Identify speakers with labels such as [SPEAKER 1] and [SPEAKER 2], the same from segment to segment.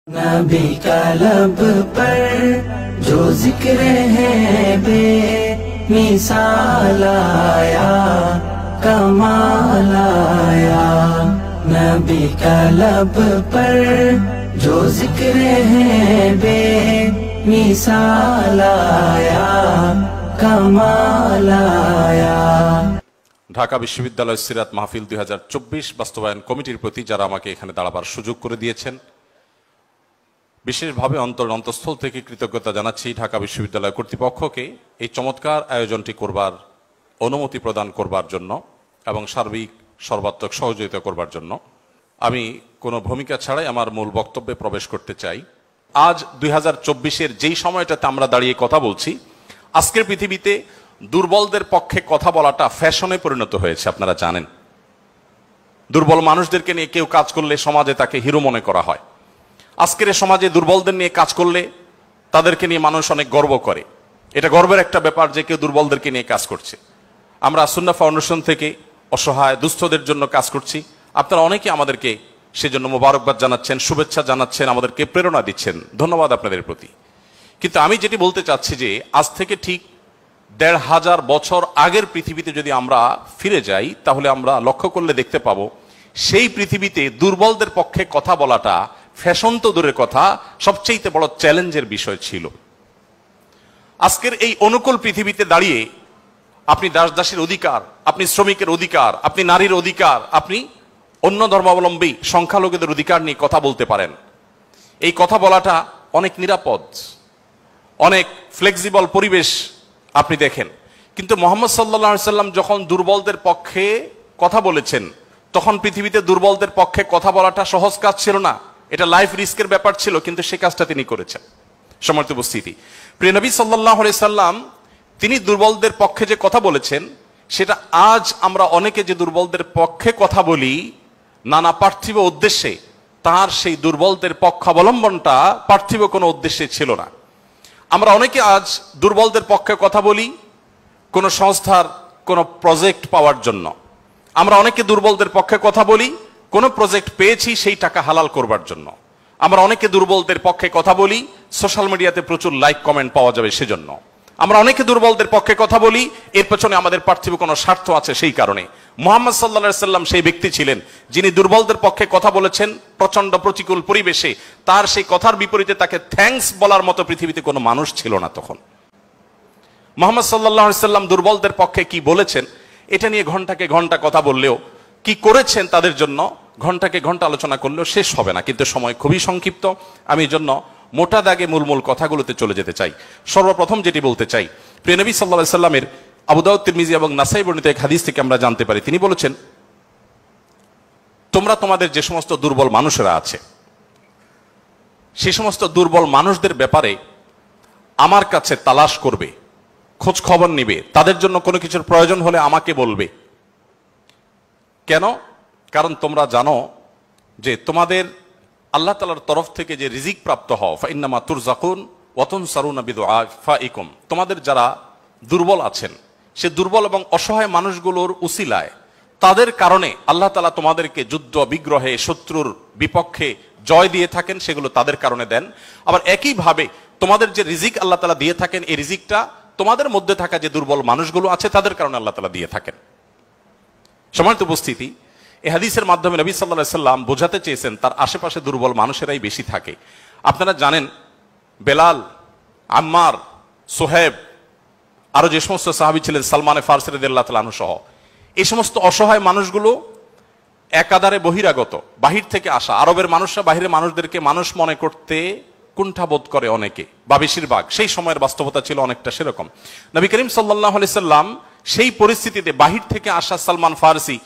[SPEAKER 1] नबी का लब पर जो जिक्र है बे मिसाल आया कमाल आया। नबी का लब पर जो जिक्र है बे मिसाल आया कमाल आया।
[SPEAKER 2] ঢাকা বিশ্ববিদ্যালয় সিরাত মাহফিল 2024 বাস্তবায়ন কমিটির প্রতি যারা আমাকে এখানে দাঁড়াবার সুযোগ করে দিয়েছেন, বিশেষভাবে অন্তঃস্থল থেকে কৃতজ্ঞতা জানাচ্ছি ঢাকা বিশ্ববিদ্যালয় কর্তৃপক্ষকে এই চমৎকার আয়োজনটি করবার অনুমতি প্রদান করবার জন্য এবং সার্বিক সর্বাত্মক সহযোগিতা করবার জন্য। আমি কোনো ভূমিকা ছাড়াই আমার মূল বক্তব্যে প্রবেশ করতে চাই। আজ 2024-এর যেই সময়টাতে আমরা দাঁড়িয়ে কথা বলছি, আজকের পৃথিবীতে দুর্বলদের পক্ষে কথা বলাটা ফ্যাশনে পরিণত হয়েছে। আপনারা জানেন, দুর্বল মানুষদেরকে নিয়ে কেউ কাজ করলে সমাজে তাকে হিরো মনে করা হয়। আজকের সমাজে দুর্বলদের নিয়ে কাজ করলে তাদেরকে নিয়ে মানুষ অনেক গর্ব করে। এটা গর্বের একটা ব্যাপার যে কেউ দুর্বলদেরকে নিয়ে কাজ করছে। আমরা সুন্নাহ ফাউন্ডেশন থেকে অসহায় দুস্থদের জন্য কাজ করছি। আপনারা অনেকে আমাদেরকে সেজন্য মোবারকবাদ জানাচ্ছেন, শুভেচ্ছা জানাচ্ছেন, আমাদেরকে প্রেরণা দিচ্ছেন। ধন্যবাদ আপনাদের প্রতি। কিন্তু আমি যেটি বলতে চাচ্ছি যে আজ থেকে ঠিক ১৫০০ বছর আগের পৃথিবীতে যদি আমরা ফিরে যাই, তাহলে আমরা লক্ষ্য করলে দেখতে পাবো সেই পৃথিবীতে দুর্বলদের পক্ষে কথা বলাটা ফ্যাশন তো দূরের কথা, সবচেয়ে বড় চ্যালেঞ্জের বিষয় ছিল। আজকের এই অনুকূল পৃথিবীতে দাঁড়িয়ে আপনি দাস দাসীর অধিকার, আপনি শ্রমিকের অধিকার, আপনি নারীর অধিকার, আপনি অন্য ধর্মাবলম্বী সংখ্যালঘুদের অধিকার নিয়ে কথা বলতে পারেন। এই কথা বলাটা অনেক নিরাপদ, অনেক ফ্লেক্সিবল পরিবেশ আপনি দেখেন। কিন্তু মুহাম্মদ সাল্লাল্লাহু আলাইহি সাল্লাম যখন দুর্বলদের পক্ষে কথা বলেছেন, তখন পৃথিবীতে দুর্বলদের পক্ষে কথা বলাটা সহজ কাজ ছিল না। এটা লাইফ রিস্কের ব্যাপার ছিল, কিন্তু সে কাজটা তিনি করেছেন। সম্মানিত উপস্থিতি, প্রিয় নবী সাল্লাল্লাহু আলাইহি সাল্লাম তিনি দুর্বলদের পক্ষে যে কথা বলেছেন, সেটা আজ আমরা অনেকে যে দুর্বলদের পক্ষে কথা বলি নানা পার্থিব উদ্দেশ্যে, তার সেই দুর্বলদের পক্ষাবলম্বনটা পার্থিব কোনো উদ্দেশ্যে ছিল না। আমরা অনেকে আজ দুর্বলদের পক্ষে কথা বলি কোনো সংস্থার কোনো প্রজেক্ট পাওয়ার জন্য। আমরা অনেকে দুর্বলদের পক্ষে কথা বলি কোনো প্রজেক্ট পেয়েছি সেই টাকা হালাল করবার জন্য। আমরা অনেকে দুর্বলদের পক্ষে কথা বলি সোশ্যাল মিডিয়াতে প্রচুর লাইক কমেন্ট পাওয়া যাবে সেজন্য। আমরা অনেকে দুর্বলদের পক্ষে কথা বলি এর পেছনে আমাদের পার্থিব কোনো স্বার্থ আছে সেই কারণে। মুহাম্মদ সাল্লাল্লাহু আলাইহি সাল্লাম সেই ব্যক্তি ছিলেন যিনি দুর্বলদের পক্ষে কথা বলেছেন প্রচন্ড প্রতিকূল পরিবেশে। তার সেই কথার বিপরীতে তাকে থ্যাঙ্কস বলার মতো পৃথিবীতে কোনো মানুষ ছিল না তখন। মুহাম্মদ সাল্লাল্লাহু আলাইহি সাল্লাম দুর্বলদের পক্ষে কি বলেছেন এটা নিয়ে ঘন্টাকে ঘন্টা কথা বললেও, কি করেছেন তাদের জন্য ঘন্টাকে ঘন্টা আলোচনা করলেও শেষ হবে না। কিন্তু সময় খুবই সংক্ষিপ্ত, আমি এই জন্য মোটা দাগে মূল কথাগুলোতে চলে যেতে চাই। সর্বপ্রথম যেটি বলতে চাই, প্রিয় নবী সাল্লাল্লাহু আলাইহি সাল্লামের আবু দাউদ, তিরমিজি এবং নাসাই বর্ণিত এক হাদিস থেকে আমরা জানতে পারি, তিনি বলেছেন, তোমরা তোমাদের যে সমস্ত দুর্বল মানুষেরা আছে সেই সমস্ত দুর্বল মানুষদের ব্যাপারে আমার কাছে তালাশ করবে, খোঁজ খবর নিবে, তাদের জন্য কোনো কিছুর প্রয়োজন হলে আমাকে বলবে। কেন? কারণ তোমরা জানো যে তোমাদের আল্লাহ তাআলার তরফ থেকে যে রিজিক প্রাপ্ত হও, ফাইন্নামা তুরজাকুন ওয়া তুনসারুনা বিদুআফাইকুম, তোমাদের যারা দুর্বল আছেন সে দুর্বল এবং অসহায় মানুষগুলোর উসিলায় তাদের কারণে আল্লাহ তাআলা তোমাদেরকে যুদ্ধ বিগ্রহে শত্রুর বিপক্ষে জয় দিয়ে থাকেন, সেগুলো তাদের কারণে দেন। আবার একইভাবে তোমাদের যে রিজিক আল্লাহ তাআলা দিয়ে থাকেন, এই রিজিকটা তোমাদের মধ্যে থাকা যে দুর্বল মানুষগুলো আছে তাদের কারণে আল্লাহ তাআলা দিয়ে থাকেন। সম্মানিত উপস্থিতি, এই হাদিসের মাধ্যমে নবী সাল্লাল্লাহু আলাইহি সাল্লাম বোঝাতে চেয়েছেন তার আশেপাশে দুর্বল মানুষেরাই বেশি থাকে। আপনারা জানেন বেলাল, আম্মার, সোহেব, আরো যে সমস্ত সাহাবী ছিলেন, সালমান ফারসি রাদিয়াল্লাহু তাআলা আনহু সহ, এই সমস্ত অসহায় মানুষগুলো একাধারে বহিরাগত, বাহির থেকে আসা। আরবের মানুষরা বাহিরের মানুষদেরকে মানুষ মনে করতে কুণ্ঠাবোধ করে অনেকে, বা বেশিরভাগ। সেই সময়ের বাস্তবতা ছিল অনেকটা সেরকম। নবী করিম সাল্লাল্লাহু আলাইহি সাল্লাম সেই পরিস্থিতিতে বাহির থেকে আসা সালমান ফারসি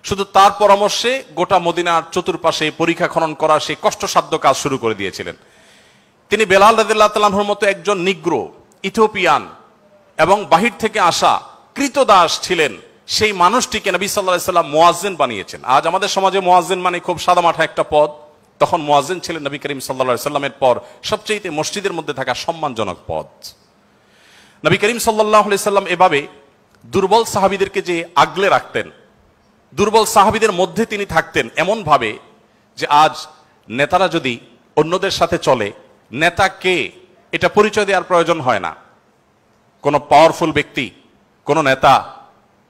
[SPEAKER 2] শুধু তার পরামর্শে গোটা মদিনার চতুর্পাশে পরীক্ষা খনন করা সেই কষ্টসাধ্য কাজ শুরু করে দিয়েছিলেন। তিনি বেলাল রাদিয়াল্লাহু তাআলা আনহুর মতো একজন নিগ্রো, ইথিওপিয়ান এবং বাহির থেকে আসা কৃতদাস ছিলেন, সেই মানুষটিকে নবী সাল্লাল্লাহু আলাইহি সাল্লাম মুয়াজ্জিন বানিয়েছেন। আজ আমাদের সমাজে মুয়াজ্জিন মানে খুব সাদামাঠা একটা পদ, তখন মুয়াজ্জিন ছিলেন নবী করিম সাল্লাল্লাহু আলাইহি সাল্লামের পর সবচেয়ে মসজিদের মধ্যে থাকা সম্মানজনক পদ। নবী করিম সাল্লাল্লাহু আলাইহি সাল্লাম এভাবে দুর্বল সাহাবীদেরকে যে আগলে রাখতেন, দুর্বল সাহাবীদের মধ্যে তিনি থাকতেন এমন ভাবে যে আজ নেতারা যদি অন্যদের সাথে চলে, নেতা কে এটা পরিচয় দেওয়ার প্রয়োজন হয় না। কোনো পাওয়ারফুল ব্যক্তি, কোনো নেতা,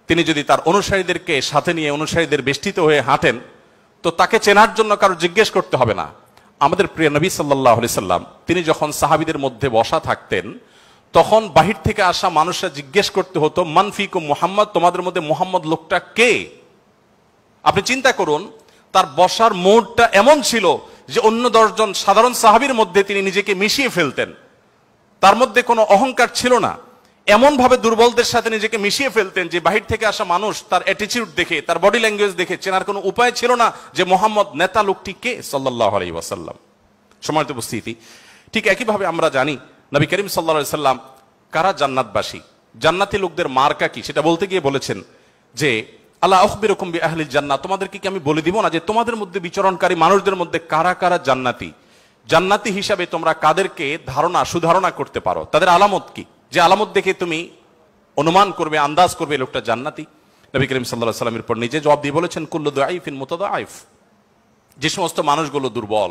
[SPEAKER 2] তিনি যদি তার অনুসারীদেরকে সাথে নিয়ে অনুসারীদের বেষ্টিত হয়ে হাঁটেন, তো তাকে চেনার জন্য কারো জিজ্ঞেস করতে হবে না। আমাদের প্রিয় নবী সাল্লাল্লাহু আলাইহি সাল্লাম তিনি যখন সাহাবীদের মধ্যে বসা থাকতেন, তখন বাহির থেকে আসা মানুষরা জিজ্ঞেস করতে হতো, মান ফিকুম মুহাম্মদ, তোমাদের মধ্যে মুহাম্মদ লোকটা কে? আপনি চিন্তা করুন, তার বসার মোড়টা এমন ছিল যে অন্য 10 জন সাধারণ সাহাবীর মধ্যে তিনি নিজেকে মিশিয়ে ফেলতেন। তার মধ্যে কোনো অহংকার ছিল না, এমন ভাবে দুর্বলদের সাথে নিজেকে মিশিয়ে ফেলতেন যে বাহির থেকে আসা মানুষ তার অ্যাটিটিউড দেখে, তার বডি ল্যাঙ্গুয়েজ দেখে চেনার কোনো উপায় ছিল না যে মুহাম্মদ নেতা লোকটি কে সাল্লাল্লাহু আলাইহি ওয়াসাল্লাম। সম্মানিত উপস্থিতি, ঠিক একইভাবে আমরা জানি নবী করিম সাল্লাল্লাহু আলাইহি সাল্লাম কারা জান্নাতবাসী, জান্নাতি লোকদের মার্কা কি, সেটা বলতে গিয়ে বলেছেন যে আলা আখবিরুকুম বিআহলিল জান্নাহ, তোমাদেরকে কি আমি বলে দিব না যে তোমাদের মধ্যে বিচরণকারী মানুষদের মধ্যে কারা কারা জান্নাতি, জান্নাতি হিসাবে তোমরা কাদেরকে সুধারণা করতে পারো, তাদের আলামত কি, যে আলামত দেখে তুমি অনুমান করবে, আন্দাজ করবে লোকটা জান্নাতি। নবী করিম সাল্লাল্লাহু আলাইহি সাল্লামের পর নিজে জবাব দিয়ে বলেছেন, কুল্লু দাঈফিন মুতাদাঈফ, যে সমস্ত মানুষগুলো দুর্বল,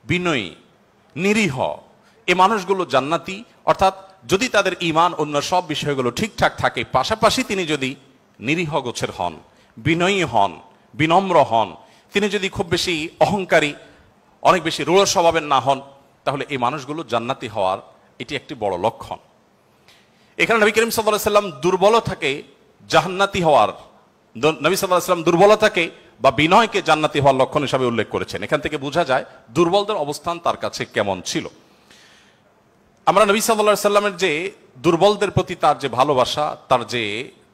[SPEAKER 2] বিনয়ী, নিরীহ, এই মানুষগুলো জান্নাতি। অর্থাৎ যদি তাদের ঈমান অন্য সব বিষয়গুলো ঠিকঠাক থাকে, পাশাপাশি তিনি যদি নিরীহ গোছের হন, বিনয়ী হন, বিনম্র হন, তিনি যদি খুব বেশি অহংকারী, অনেক বেশি রূঢ় স্বভাবের না হন, তাহলে এই মানুষগুলো জান্নাতি হওয়ার এটি একটি বড় লক্ষণ। এখানে নবী করিম সাল্লাল্লাহু আলাইহি সাল্লাম দুর্বলতাকে জান্নাতি হওয়ার, নবী সাল্লাল্লাহু আলাইহি সাল্লাম দুর্বলতাকে বা বিনয়কে জান্নাতি হওয়ার লক্ষণ হিসাবে উল্লেখ করেছেন। এখান থেকে বোঝা যায় দুর্বলদের অবস্থান তার কাছে কেমন ছিল। আমরা নবী সাল্লাল্লাহু আলাইহি সাল্লামের যে দুর্বলদের প্রতি তার যে ভালোবাসা, তার যে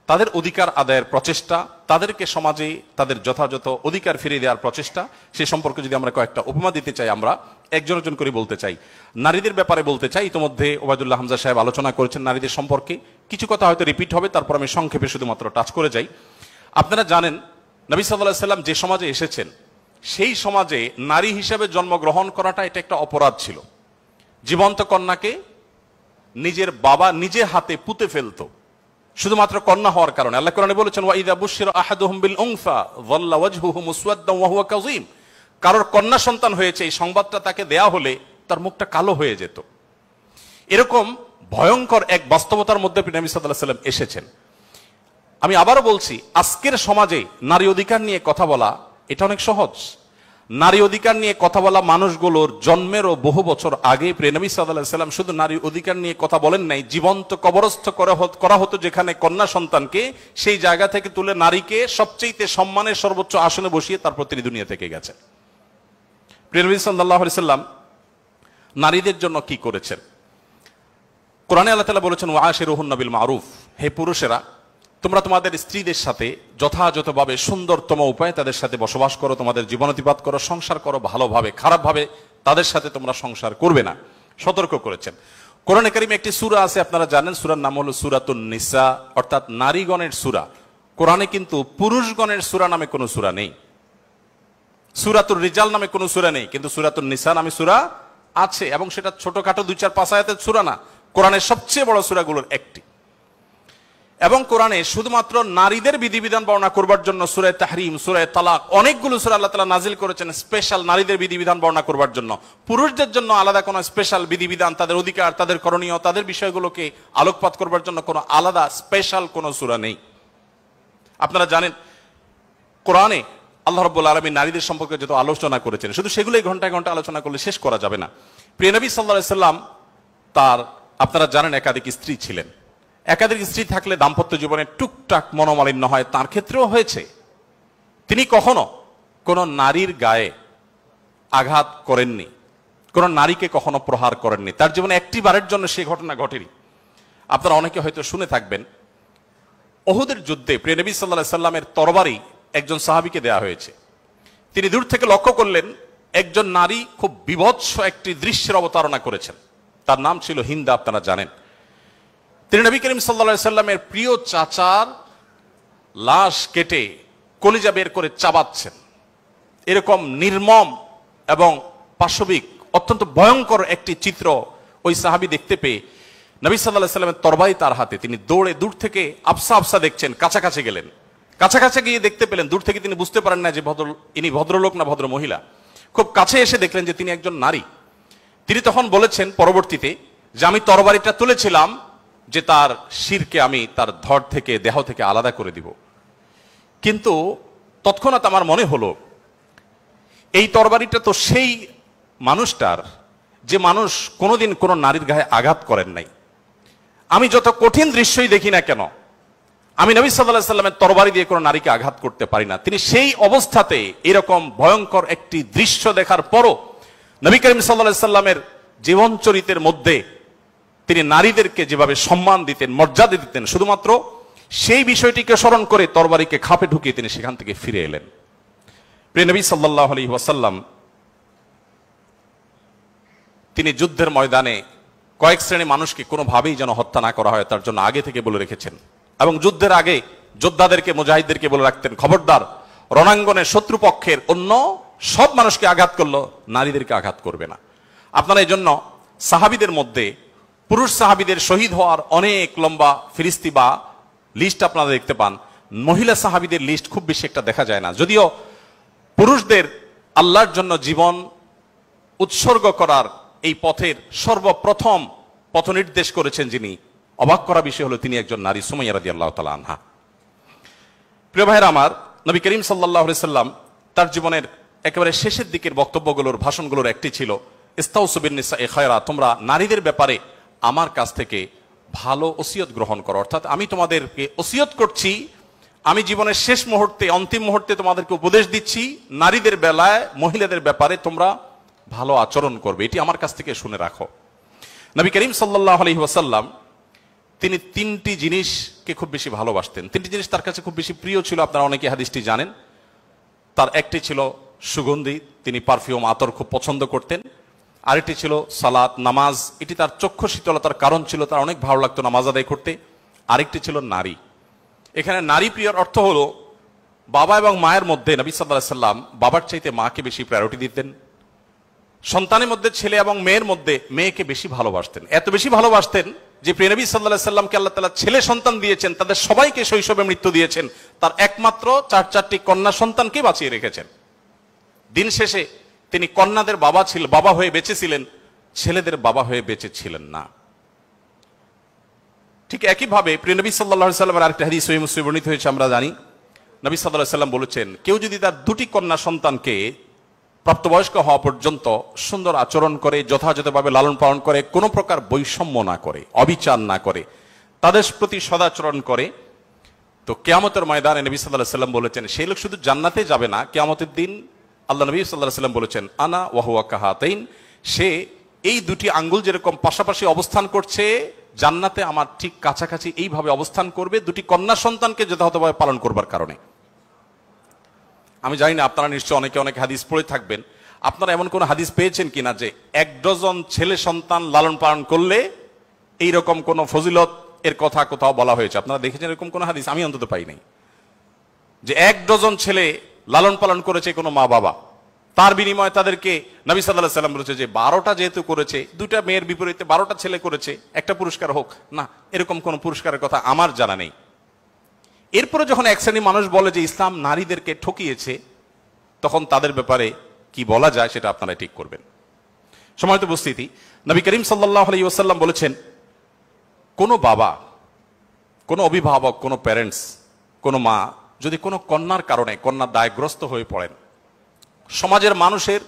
[SPEAKER 2] তাদের অধিকার আদায়ের প্রচেষ্টা, তাদেরকে সমাজে তাদের যথাযথ অধিকার ফিরিয়ে দেওয়ার প্রচেষ্টা, সে সম্পর্কে যদি আমরা কয়েকটা উপমা দিতে চাই, আমরা একজন একজন করে বলতে চাই। নারীদের ব্যাপারে বলতে চাই, ইতিমধ্যে ওবায়দুল্লাহ হামজা সাহেব আলোচনা করেছেন নারীদের সম্পর্কে, কিছু কথা হয়তো রিপিট হবে, তারপর আমি সংক্ষেপে শুধুমাত্র টাচ করে যাই। আপনারা জানেন নবী সাল্লাল্লাহু আলাইহি সাল্লাম যে সমাজে এসেছেন, সেই সমাজে নারী হিসেবে জন্মগ্রহণ করাটা এটা একটা অপরাধ ছিল। জীবন্ত কন্যাকে নিজের বাবা নিজে হাতে পুঁতে ফেলতো শুধুমাত্র কন্যা হওয়ার কারণে। আল্লাহ কোরআনে বলেছেন, ওয়া ইযা বুশিরা আহাদুহুম বিল উনসা যাল্লা ওয়াজহুহু মুসওয়াদ্দান ওয়া হুয়া কাযীম, কারোর কন্যা সন্তান হয়েছে এই সংবাদটা তাকে দেয়া হলে তার মুখটা কালো হয়ে যেত। এরকম ভয়ঙ্কর এক বাস্তবতার মধ্যে নবী সাল্লাল্লাহু আলাইহি সাল্লাম এসেছেন। আমি আবারও বলছি, আজকের সমাজে নারী অধিকার নিয়ে কথা বলা এটা অনেক সহজ। নারী অধিকার নিয়ে কথা বলা মানুষগুলোর জন্মেরও বহু বছর আগে প্রিয় নবী সাল্লাল্লাহু আলাইহি সাল্লাম শুধু নারী অধিকার নিয়ে কথা বলেন নাই, জীবন্ত কবরস্থ করা হতো যেখানে কন্যা সন্তানকে, সেই জায়গা থেকে তুলে নারীকে সবচেয়ে সম্মানের সর্বোচ্চ আসনে বসিয়ে তারপর তিনি দুনিয়া থেকে গেছে। প্রিয় নবী সাল্লাল্লাহু আলাইহি সাল্লাম নারীদের জন্য কি করেছেন? কোরআনে আল্লাহ তাআলা বলেছেন, ওয়াশিরুহুন্না বিল মারুফ, হে পুরুষেরা তোমরা তোমাদের স্ত্রীদের সাথে যথাযথভাবে সুন্দরতম উপায়ে তাদের সাথে বসবাস করো, তোমাদের জীবনাতিপাত করো, সংসার করো ভালোভাবে, খারাপভাবে তাদের সাথে তোমরা সংসার করবে না, সতর্ক করেছেন। কোরআনে কারিমে একটি সূরা আছে, আপনারা জানেন, সূরার নাম হলো সূরাতুন নিসা, অর্থাৎ নারীগণের সূরা। কোরআনে কিন্তু পুরুষগণের সূরা নামে কোনো সূরা নেই, সূরাতুর রিজাল নামে কোনো সূরা নেই, কিন্তু সূরাতুন নিসা নামে সূরা আছে, এবং সেটা ছোটখাটো 2-4-5 আয়াতের সূরা না, কোরআনের সবচেয়ে বড় সূরাগুলোর একটি। এবং কোরআনে শুধুমাত্র নারীদের বিধিবিধান বর্ণনা করবার জন্য সূরা তাহরিম, সূরা তালাক, অনেকগুলো সূরা আল্লাহ তাআলা নাজিল করেছেন স্পেশাল নারীদের বিধিবিধান বর্ণনা করবার জন্য। পুরুষদের জন্য আলাদা কোনো স্পেশাল বিধিবিধান, তাদের অধিকার, তাদের করণীয়, তাদের বিষয়গুলোকে আলোকপাত করবার জন্য কোনো আলাদা স্পেশাল কোনো সূরা নেই। আপনারা জানেন কোরআনে আল্লাহ রাব্বুল আলামিন নারীদের সম্পর্কে যত আলোচনা করেছেন, শুধু সেগুলোই ঘন্টায় ঘন্টা আলোচনা করলে শেষ করা যাবে না। প্রিয় নবী সাল্লাল্লাহু আলাইহি সাল্লাম তার, আপনারা জানেন, একাধিক স্ত্রী ছিলেন। একাধিক স্ত্রী থাকলে দাম্পত্য জীবনে টুকটাক মনোমালিন্য হয়, তার ক্ষেত্রেও হয়েছে। তিনি কখনো কোন নারীর গায়ে আঘাত করেননি, কোন নারীকে কখনো প্রহার করেননি, তার জীবনে একটি বারের জন্য সে ঘটনা ঘটেনি। আপনারা অনেকে হয়তো শুনে থাকবেন, উহুদের যুদ্ধে প্রিয় নবী সাল্লাল্লাহু আলাইহি সাল্লামের তরবারি একজন সাহাবীকে দেয়া হয়েছে। তিনি দূর থেকে লক্ষ্য করলেন একজন নারী খুব বিভৎস একটি দৃশ্যের অবতারণা করেছেন, তার নাম ছিল হিন্দা, আপনারা জানেন। তিনি নবী করিম সাল্লাল্লাহু আলাইহি সাল্লামের প্রিয় চাচার লাশ কেটে কলিজা বের করে চাবাচ্ছেন। এরকম নির্মম এবং পাশবিক অত্যন্ত ভয়ঙ্কর একটি চিত্র ওই সাহাবী দেখতে পেয়ে নবী সাল্লাল্লাহু আলাইহি সাল্লামের তরবারি তার হাতে, তিনি দৌড়ে দূর থেকে আফসা আফসা দেখছেন, কাছাকাছি গেলেন। কাছাকাছি গিয়ে দেখতে পেলেন, দূর থেকে তিনি বুঝতে পারেন না যে ইনি ভদ্রলোক না ভদ্র মহিলা। খুব কাছে এসে দেখলেন যে তিনি একজন নারী। তিনি তখন বলেছেন পরবর্তীতে যে আমি তরবারিটা তুলেছিলাম যে তার শিরকে আমি তার ধড় থেকে, দেহ থেকে আলাদা করে দিব। কিন্তু তৎক্ষণাৎ আমার মনে হলো এই তরবারিটা তো সেই মানুষটার যে মানুষ কোনোদিন কোনো নারীর গায়ে আঘাত করেন নাই। আমি যত কঠিন দৃশ্যই দেখি না কেন, আমি নবী সাল্লাল্লাহু আলাইহি সাল্লামের তরবারি দিয়ে কোনো নারীকে আঘাত করতে পারি না। তিনি সেই অবস্থাতে এরকম ভয়ঙ্কর একটি দৃশ্য দেখার পরও নবী করিম সাল্লাল্লাহু আলাইহি সাল্লামের জীবন চরিত্রের মধ্যে তিনি নারীদেরকে যেভাবে সম্মান দিতেন, মর্যাদা দিতেন, শুধুমাত্র সেই বিষয়টিকে স্মরণ করে তরবারিকে খাপে ঢুকিয়ে তিনি সেখান থেকে ফিরে এলেন। প্রিয় নবী সাল্লাল্লাহু আলাইহি ওয়াসাল্লাম তিনি যুদ্ধের ময়দানে কয়েক শ্রেণী মানুষকে কোনোভাবেই যেন হত্যা না করা হয় তার জন্য আগে থেকে বলে রেখেছেন, এবং যুদ্ধের আগে যোদ্ধাদেরকে, মুজাহিদদেরকে বলে রাখতেন, খবরদার রণাঙ্গনে শত্রুপক্ষের অন্য সব মানুষকে আঘাত করলো, নারীদেরকে আঘাত করবে না। আপনারা এই জন্য সাহাবীদের মধ্যে পুরুষ সাহাবীদের শহীদ হওয়ার অনেক লম্বা ফিরিস্তি বা লিস্ট আপনারা দেখতে পান। মহিলা সাহাবীদের লিস্ট খুব বেশি একটা দেখা যায় না, যদিও পুরুষদের আল্লাহর জন্য জীবন উৎসর্গ করার এই পথের সর্বপ্রথম পথ নির্দেশ করেছেন যিনি, অবাক করা বিষয় হলো তিনি একজন নারী, সুমাইয়া রাদিয়াল্লাহু তাআলা আনহা। প্রিয় ভাইরা আমার, নবী করিম সাল্লাল্লাহু আলাইহি সাল্লাম তার জীবনের একেবারে শেষের দিকের বক্তব্যগুলোর, ভাষণগুলোর একটি ছিল ইস্তাউসু বিন নিসাই খায়রা, তোমরা নারীদের ব্যাপারে আমার কাছ থেকে ভালো ওসিয়ত গ্রহণ করো। অর্থাৎ আমি তোমাদেরকে ওসিয়ত করছি, আমি জীবনের শেষ মুহূর্তে, অন্তিম মুহূর্তে তোমাদেরকে উপদেশ দিচ্ছি, নারীদের বেলায়, মহিলাদের ব্যাপারে তোমরা ভালো আচরণ করবে, এটি আমার কাছ থেকে শুনে রাখো। নবী করিম সাল্লাল্লাহু আলাইহি ওয়াসাল্লাম তিনি তিনটি জিনিসকে খুব বেশি ভালোবাসতেন, তিনটি জিনিস তার কাছে খুব বেশি প্রিয় ছিল। আপনারা অনেকে হাদিসটি জানেন। তার একটি ছিল সুগন্ধি, তিনি পারফিউম, আতর খুব পছন্দ করতেন। আরেকটি ছিল সালাত, নামাজ, এটি তার চক্ষু শীতলতার কারণ ছিল, তার অনেক ভালো লাগতো নামাজ আদায় করতে। আরেকটি ছিল নারী। এখানে নারী প্রিয়র অর্থ হলো বাবা এবং মায়ের মধ্যে নবী সাল্লাল্লাহু আলাইহি সাল্লাম বাবার চাইতে মাকে বেশি প্রায়োরিটি দিতেন। সন্তানের মধ্যে ছেলে এবং মেয়ের মধ্যে মেয়েকে বেশি ভালোবাসতেন, এত বেশি ভালোবাসতেন যে প্রিয় নবী সাল্লাল্লাহু আলাইহি সাল্লামকে আল্লাহ তাআলা ছেলে সন্তান দিয়েছেন, তাদের সবাইকে শৈশবে মৃত্যু দিয়েছেন, তার একমাত্র চারটি কন্যা সন্তানকে বাঁচিয়ে রেখেছেন। দিন শেষে তিনি কন্যাদের বাবা হয়ে বেঁচেছিলেন, ছেলেদের বাবা হয়ে বেঁচে ছিলেন না। ঠিক একইভাবে প্রিয় নবী সাল্লাল্লাহু আলাইহি সাল্লামের আরেকটা হাদিস সহিহ মুসলিমে বর্ণিত হয়েছে, আমরা জানি নবী সাল্লাল্লাহু আলাইহি সাল্লাম বলেছেন, কেউ যদি তার দুটি কন্যা সন্তানকে প্রাপ্তবয়স্ক হওয়া পর্যন্ত সুন্দর আচরণ করে, যথাযথভাবে লালন পালন করে, কোনো প্রকার বৈষম্য না করে, অবিচার না করে, তাদের প্রতি সদাচরণ করে, তো কিয়ামতের ময়দানে নবী সাল্লাল্লাহু আলাইহি সাল্লাম বলেছেন সেই লোক শুধু জান্নাতে যাবে না, কিয়ামতের দিন আল্লাহ নবী সাল্লাল্লাহু আলাইহি সাল্লাম বলেছেন আনা ওয়া হুয়া কাহাতাইন, সে এই দুটি আঙ্গুল যেরকম পাশাপাশি অবস্থান করছে জান্নাতে আমার ঠিক কাছাকাছি এইভাবে অবস্থান করবে, দুটি কন্যা সন্তানকে যথাযথভাবে পালন করবার কারণে। আমি জানি না আপনারা নিশ্চয় অনেকে অনেক হাদিস পড়ে থাকবেন, আপনারা এমন কোন হাদিস পেয়েছেন কিনা যে 1 ডজন ছেলে সন্তান লালন পালন করলে এইরকম কোন ফজিলত এর কথা কোথাও বলা হয়েছে? আপনারা দেখেছেন এরকম কোন হাদিস? আমি অন্তত পাই নাই যে 1 ডজন ছেলে লালন পালন করেছে কোনো মা বাবা, তার বিনিময়ে তাদেরকে নবী সাল্লাল্লাহু আলাইহি সাল্লাম বলেছে যে 12টা যেহেতু করেছে, দুটা মেয়ের বিপরীতে 12টা ছেলে করেছে, একটা পুরস্কার হোক না, এরকম কোন পুরস্কারের কথা আমার জানা নেই। এরপরে যখন এক শ্রেণী মানুষ বলে যে ইসলাম নারীদেরকে ঠকিয়েছে, তখন তাদের ব্যাপারে কি বলা যায় সেটা আপনারা ঠিক করবেন। সম্মানিত উপস্থিতি, নবী করিম সাল্লাল্লাহু আলাইহি ওয়াসাল্লাম বলেছেন, কোন বাবা, কোন অভিভাবক, কোন প্যারেন্টস, কোন মা যদি কোনো কন্যার কারণে, কন্যার দায়গ্রস্ত হয়ে পড়েন, সমাজের মানুষের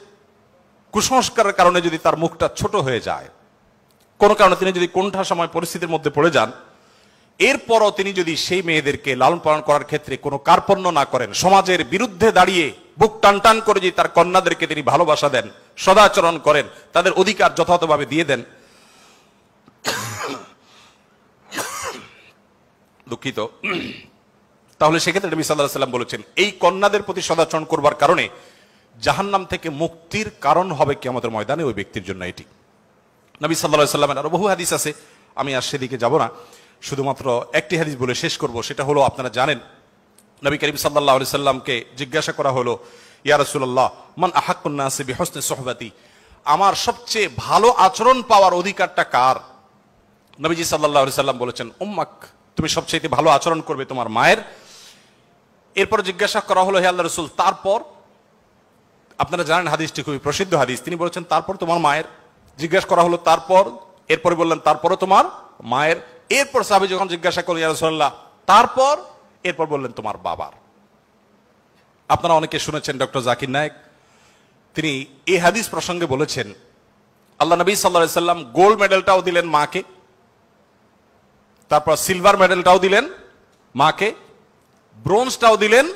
[SPEAKER 2] কুসংস্কারের কারণে যদি তার মুখটা ছোট হয়ে যায়, কোন কারণে তিনি যদি কোনটা সময় পরিস্থিতির মধ্যে পড়ে যান, এরপরও তিনি যদি সেই মেয়েদেরকে লালন পালন করার ক্ষেত্রে কোনো কার্পণ্য না করেন, সমাজের বিরুদ্ধে দাঁড়িয়ে বুক টান টান করে যদি তার কন্যাদেরকে তিনি ভালোবাসা দেন, সদাচরণ করেন, তাদের অধিকার যথাযথভাবে দিয়ে দেন, দুঃখিত, তাহলে সেক্ষেত্রে নবী সাল্লাল্লাহু আলাইহি সাল্লাম বলেছেন এই কন্যাদের প্রতি সদাচরণ করবার কারণে জাহান্নাম থেকে মুক্তির কারণ হবে কিয়ামতের ময়দানে ওই ব্যক্তির জন্য। এটি নবী সাল্লাল্লাহু আলাইহি সাল্লামের আরো বহু হাদিস আছে, আমি আর সেদিকে যাব না, শুধুমাত্র একটি হাদিস বলে শেষ করব। সেটা হলো, আপনারা জানেন নবী করিম সাল্লাল্লাহু আলাইহি সাল্লামকে জিজ্ঞাসা করা হলো, ইয়া রাসূলুল্লাহ মান আহাক্কুন নাসি বিহুসনি সুহবাতি, আমার সবচেয়ে ভালো আচরণ পাওয়ার অধিকারটা কার? নবীজি সাল্লাল্লাহু আলাইহি সাল্লাম বলেছেন উম্মাক, তুমি সবচেয়ে ভালো আচরণ করবে তোমার মায়ের। এরপর জিজ্ঞাসা করা হলো, হে আল্লাহর রাসূল তারপর? আপনারা জানেন হাদিসটি খুবই প্রসিদ্ধ হাদিস। তিনি বলেছেন তারপর তোমার মায়ের। জিজ্ঞাসা করা হলো তারপর, এরপরে বললেন তারপরে তোমার মায়ের। এরপর সাহাবী যখন জিজ্ঞাসা করলেন ইয়া রাসূলুল্লাহ তারপর, এরপর বললেন তোমার বাবার। আপনারা অনেকে শুনেছেন ডক্টর জাকির নায়েক, তিনি এই হাদিস প্রসঙ্গে বলেছেন আল্লাহ নবী সাল্লাল্লাহু আলাইহি সাল্লাম গোল্ড মেডেলটাও দিলেন মাকে, তারপর সিলভার মেডেলটাও দিলেন মাকে, ব্রোঞ্জটাও দিলেন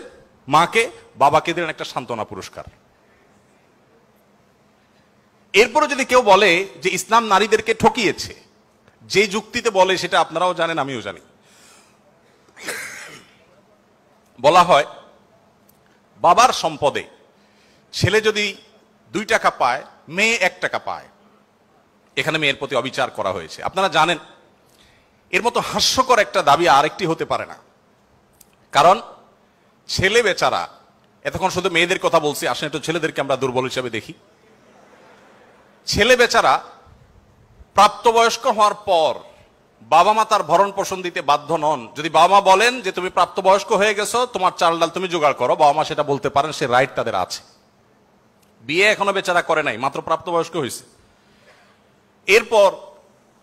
[SPEAKER 2] মাকে, বাবাকে দিলেন একটা সান্ত্বনা পুরস্কার। এরপরে যদি কেউ বলে যে ইসলাম নারীদেরকে ঠকিয়েছে, যে যুক্তিতে বলে সেটা আপনারাও জানেন আমিও জানি। বলা হয় বাবার সম্পদে ছেলে যদি 2 টাকা পায়, মেয়ে 1 টাকা পায়। এখানে মেয়ের প্রতি অবিচার করা হয়েছে। আপনারা জানেন এর মতো হাস্যকর একটা দাবি আরেকটি হতে পারে না। কারণ ছেলে বেচারা, এতক্ষণ শুধু মেয়েদের কথা বলছি, আসলে একটু ছেলেদেরকে আমরা দুর্বল হিসেবে দেখি। ছেলে বেচারা প্রাপ্তবয়স্ক হওয়ার পর বাবা মা তার ভরণ পোষণ দিতে বাধ্য নন। যদি বাবা মা বলেন যে তুমি প্রাপ্তবয়স্ক হয়ে গেছো, তোমার চাল ডাল তুমি জোগাড় করো, বাবা মা সেটা বলতে পারেন, সে রাইট তাদের আছে। বিয়ে এখনো বেচারা করে নাই, মাত্র প্রাপ্তবয়স্ক হয়েছে। এরপর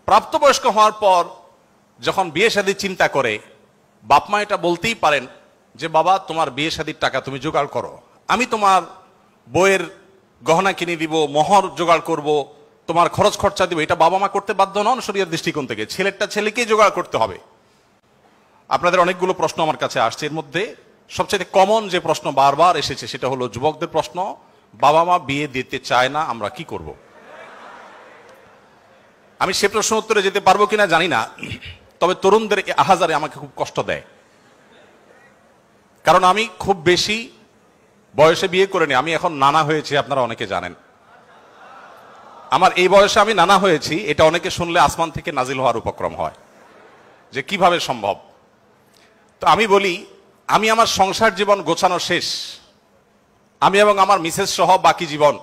[SPEAKER 2] প্রাপ্তবয়স্ক হওয়ার পর যখন বিয়ে শাদী চিন্তা করে, বাপ মা এটা বলতেই পারেন যে বাবা তোমার বিয়ে শাদীর টাকা তুমি জোগাড় করো, আমি তোমার বইয়ের গহনা কিনে দিব, মোহর জোগাড় করব, তোমার খরচ খরচা দিব। এটা বাবা মা করতে বাধ্য নন শরীয়তের দৃষ্টিকোণ থেকে, ছেলেরটা ছেলেকেই জোগাড় করতে হবে। আপনাদের অনেকগুলো প্রশ্ন আমার কাছে আসছে, এর মধ্যে সবচেয়ে কমন যে প্রশ্ন বারবার এসেছে সেটা হলো যুবকদের প্রশ্ন, বাবা মা বিয়ে দিতে চায় না, আমরা কি করব? আমি সে প্রশ্ন উত্তরে যেতে পারবো কিনা জানি না, তবে তরুণদের আহাজারে আমাকে খুব কষ্ট দেয়। কারণ আমি খুব বেশি বয়সে বিয়ে করিনি, আমি এখন নানা হয়েছি, আপনারা অনেকে জানেন। আমার এই বয়সে আমি নানা হয়েছি, এটা অনেকে শুনলে আসমান থেকে নাজিল হওয়ার উপক্রম হয় যে কিভাবে সম্ভব। তো আমি বলি, আমি আমার সংসার জীবন গোছানো শেষ, আমি এবং আমার মিসেস সহ বাকি জীবন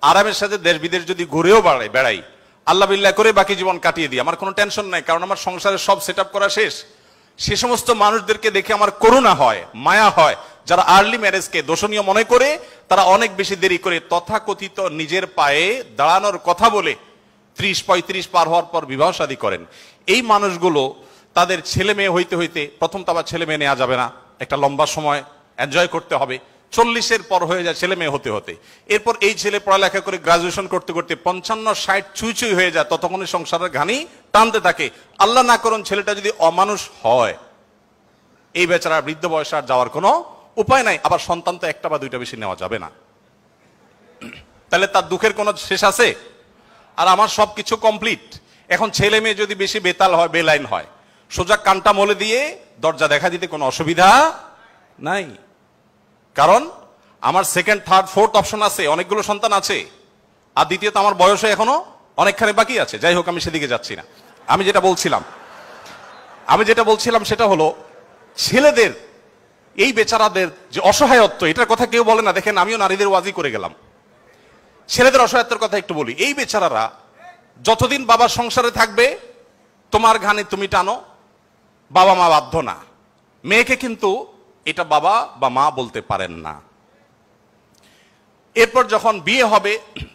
[SPEAKER 2] আরামের সাথে দেশ বিদেশ যদি ঘুরেও বেড়াই, আল্লাহ বিল্লাহ করে বাকি জীবন কাটিয়ে দিই, আমার কোনো টেনশন নাই, কারণ আমার সংসারের সব সেট আপ করা শেষ। সে সমস্ত মানুষদেরকে দেখে আমার করুণা হয়, মায়া হয়, যারা আর্লি ম্যারেজকে দোষণীয় মনে করে তারা অনেক বেশি দেরি করে তথাকথিত নিজের পায়ে দাঁড়ানোর কথা বলে 30-35 পার হওয়ার পর বিবাহ শাদী করেন। এই মানুষগুলো তাদের ছেলে মেয়ে হইতে হইতে, প্রথম তো আবার ছেলে মেয়ে নেওয়া যাবে না, একটা লম্বা সময় এনজয় করতে হবে, 40-এর পর হয়ে যায় ছেলে মেয়ে হতে হতে। এরপর এই ছেলে পড়ালেখা করে গ্রাজুয়েশন করতে করতে 55-60 ছুঁই হয়ে যায়, ততক্ষণে সংসারের ঘানি টানতে থাকে। আল্লাহ না করুন ছেলেটা যদি অমানুষ হয়, এই বেচারা বৃদ্ধ বয়সে আর যাওয়ার কোনো উপায় নাই। আবার সন্তান তো 1টা বা 2টা বেশি নেওয়া যাবে না, তাহলে তার দুঃখের কোনো শেষ আছে? আর আমার সবকিছু কমপ্লিট। এখন ছেলে মেয়ে যদি বেশি বেতাল হয়, বেলাইন হয়, সোজা কানটা মলে দিয়ে দরজা দেখা দিতে কোনো অসুবিধা নাই। কারণ আমার 2nd, 3rd, 4th অপশন আছে, অনেকগুলো সন্তান আছে। আর দ্বিতীয়ত আমার বয়সে এখনো অনেকখানি বাকি আছে। যাই হোক, আমি সেদিকে যাচ্ছি না। আমি যেটা বলছিলাম সেটা হলো ছেলেদের এই বেচারাদের যে অসহায়ত্ব, এটার কথা কেউ বলে না। দেখেন, আমিও নারীদের ওয়াজি করে গেলাম, ছেলেদের অসহায়ত্বের কথা একটু বলি। এই বেচারারা যতদিন বাবার সংসারে থাকবে, তোমার ঘানি তুমি টানো, বাবা মা বাধ্য না। মেয়েকে কিন্তু এটা বাবা বা মা বলতে পারেন না। এরপর যখন বিয়ে হবে,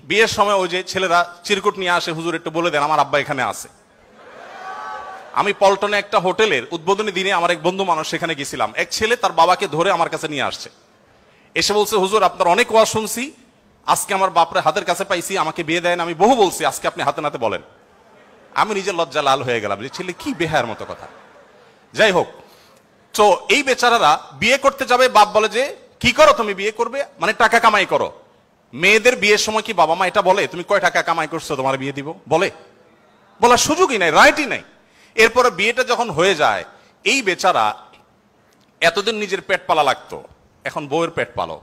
[SPEAKER 2] বিয়ের সময় ওই যে ছেলেরা চিরকুট নিয়ে আসে, হুজুর একটু বলে দেন আমার আব্বা এখানে আছে। আমি পল্টনে একটা হোটেলের উদ্বোধনী দিনে আমার এক বন্ধু মানুষ সেখানে গেছিলাম, এক ছেলে তার বাবাকে ধরে আমার কাছে নিয়ে আসছে, এসে বলছে হুজুর আপনার অনেক ওয়াজ শুনছি, আজকে আমার বাপরে হাতের কাছে পাইছি, আমাকে বিয়ে দেন। আমি বহু বলছি, আজকে আপনি হাতে নাতে বলেন। আমি নিজের লজ্জা লাল হয়ে গেলাম যে ছেলে কি বেহায়ার মতো কথা। যাই হোক, তো এই বেচারারা বিয়ে করতে যাবে, বাপ বলে যে কি করো তুমি, বিয়ে করবে মানে টাকা কামাই করো। মেয়েদের বিয়ের সময় কি বাবা মা এটা বলে তুমি কয় টাকা কামাই করছো তোমার বিয়ে দিব? বলার সুযোগই নাই, রাইটই নাই। এরপরে বিয়েটা যখন হয়ে যায়, এই বেচারা এতদিন নিজের পেট পালা লাগতো, এখন বউয়ের পেট পালো,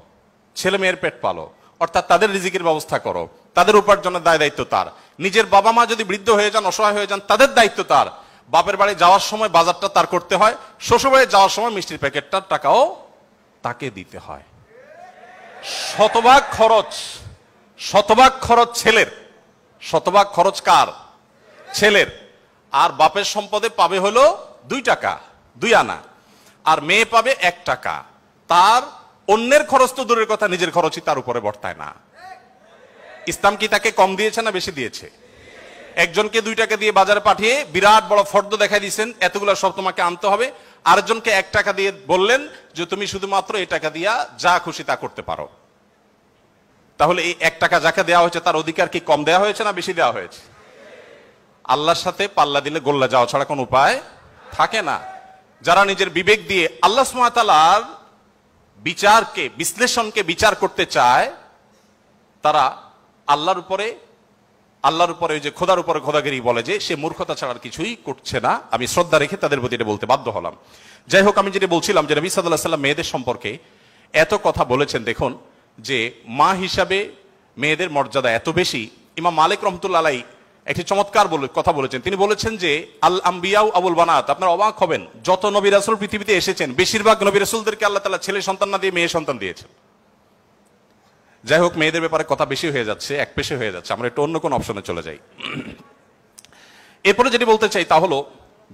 [SPEAKER 2] ছেলে মেয়ের পেট পালো, অর্থাৎ তাদের রিজিকের ব্যবস্থা করো, তাদের উপার্জনের দায় দায়িত্ব তার। নিজের বাবা মা যদি বৃদ্ধ হয়ে যান, অসহায় হয়ে যান, তাদের দায়িত্ব তার। বাপের বাড়ি যাওয়ার সময় বাজারটা তার করতে হয়, শ্বশুর বাড়ি যাওয়ার সময় মিষ্টির প্যাকেটটার টাকাও তাকে দিতে হয়। শতভাগ খরচ ছেলের, শতভাগ খরচ কার? ছেলের। আর বাপের সম্পদে পাবে হলো 2 টাকা, 2 আনা, আর মেয়ে পাবে 1 টাকা। তার অন্যের খরচ তো দূরের কথা, নিজের খরচই তার উপরে বর্তায় না। ইসলাম কি তাকে কম দিয়েছে না বেশি দিয়েছে? একজনকে 2 টাকা দিয়ে বাজারে পাঠিয়ে বিরাট বড় ফর্দ দেখাই দিয়েছেন, এতগুলো সব তোমাকে আনতে হবে। আরেকজনকে 1 টাকা দিয়ে বললেন যে তুমি শুধুমাত্র এই টাকা দিয়া যা খুশি তা করতে পারো। তাহলে এই 1 টাকা যাকে দেওয়া হয়েছে তার অধিকার কি কম দেওয়া হয়েছে না বেশি দেওয়া হয়েছে? আল্লাহর সাথে পাল্লা দিলে গোল্লা যাওয়া ছাড়া কোনো উপায় থাকে না। যারা নিজের বিবেক দিয়ে আল্লাহ সুবহানাহু ওয়া তাআলার বিচারকে, বিশ্লেষণকে বিচার করতে চায়, তারা আল্লাহর উপরে ওই যে খোদার উপরে খোদাগিরি বলে যে সে মূর্খতা ছাড়া আর কিছুই করছে না। আমি শ্রদ্ধা রেখে তাদের প্রতি এটা বলতে বাধ্য হলাম। যাই হোক, আমি যেটা বলছিলাম যে নবী সাল্লাল্লাহু আলাইহি ওয়াসাল্লাম মেয়েদের সম্পর্কে এত কথা বলেছেন। দেখুন যে মা হিসাবে মেয়েদের মর্যাদা এত বেশি। ইমাম মালিক রহমতুল্লাহ আলাইহি একটি চমৎকার কথা বলেছেন। তিনি বলেছেন যে আল আম্বিয়াউ আবুল বানাত। আপনারা অবাক হবেন, যত নবী রাসূল পৃথিবীতে এসেছেন বেশিরভাগ নবী রাসূলদেরকে আল্লাহ তাআলা ছেলে সন্তান না দিয়ে মেয়ে সন্তান দিয়েছেন। যাই হোক, মেয়েদের ব্যাপারে কথা বেশি হয়ে যাচ্ছে, এক পেশে হয়ে যাচ্ছে, আমরা একটু অন্য কোন অপশনে চলে যাই। এরপরে যেটি বলতে চাই তা হলো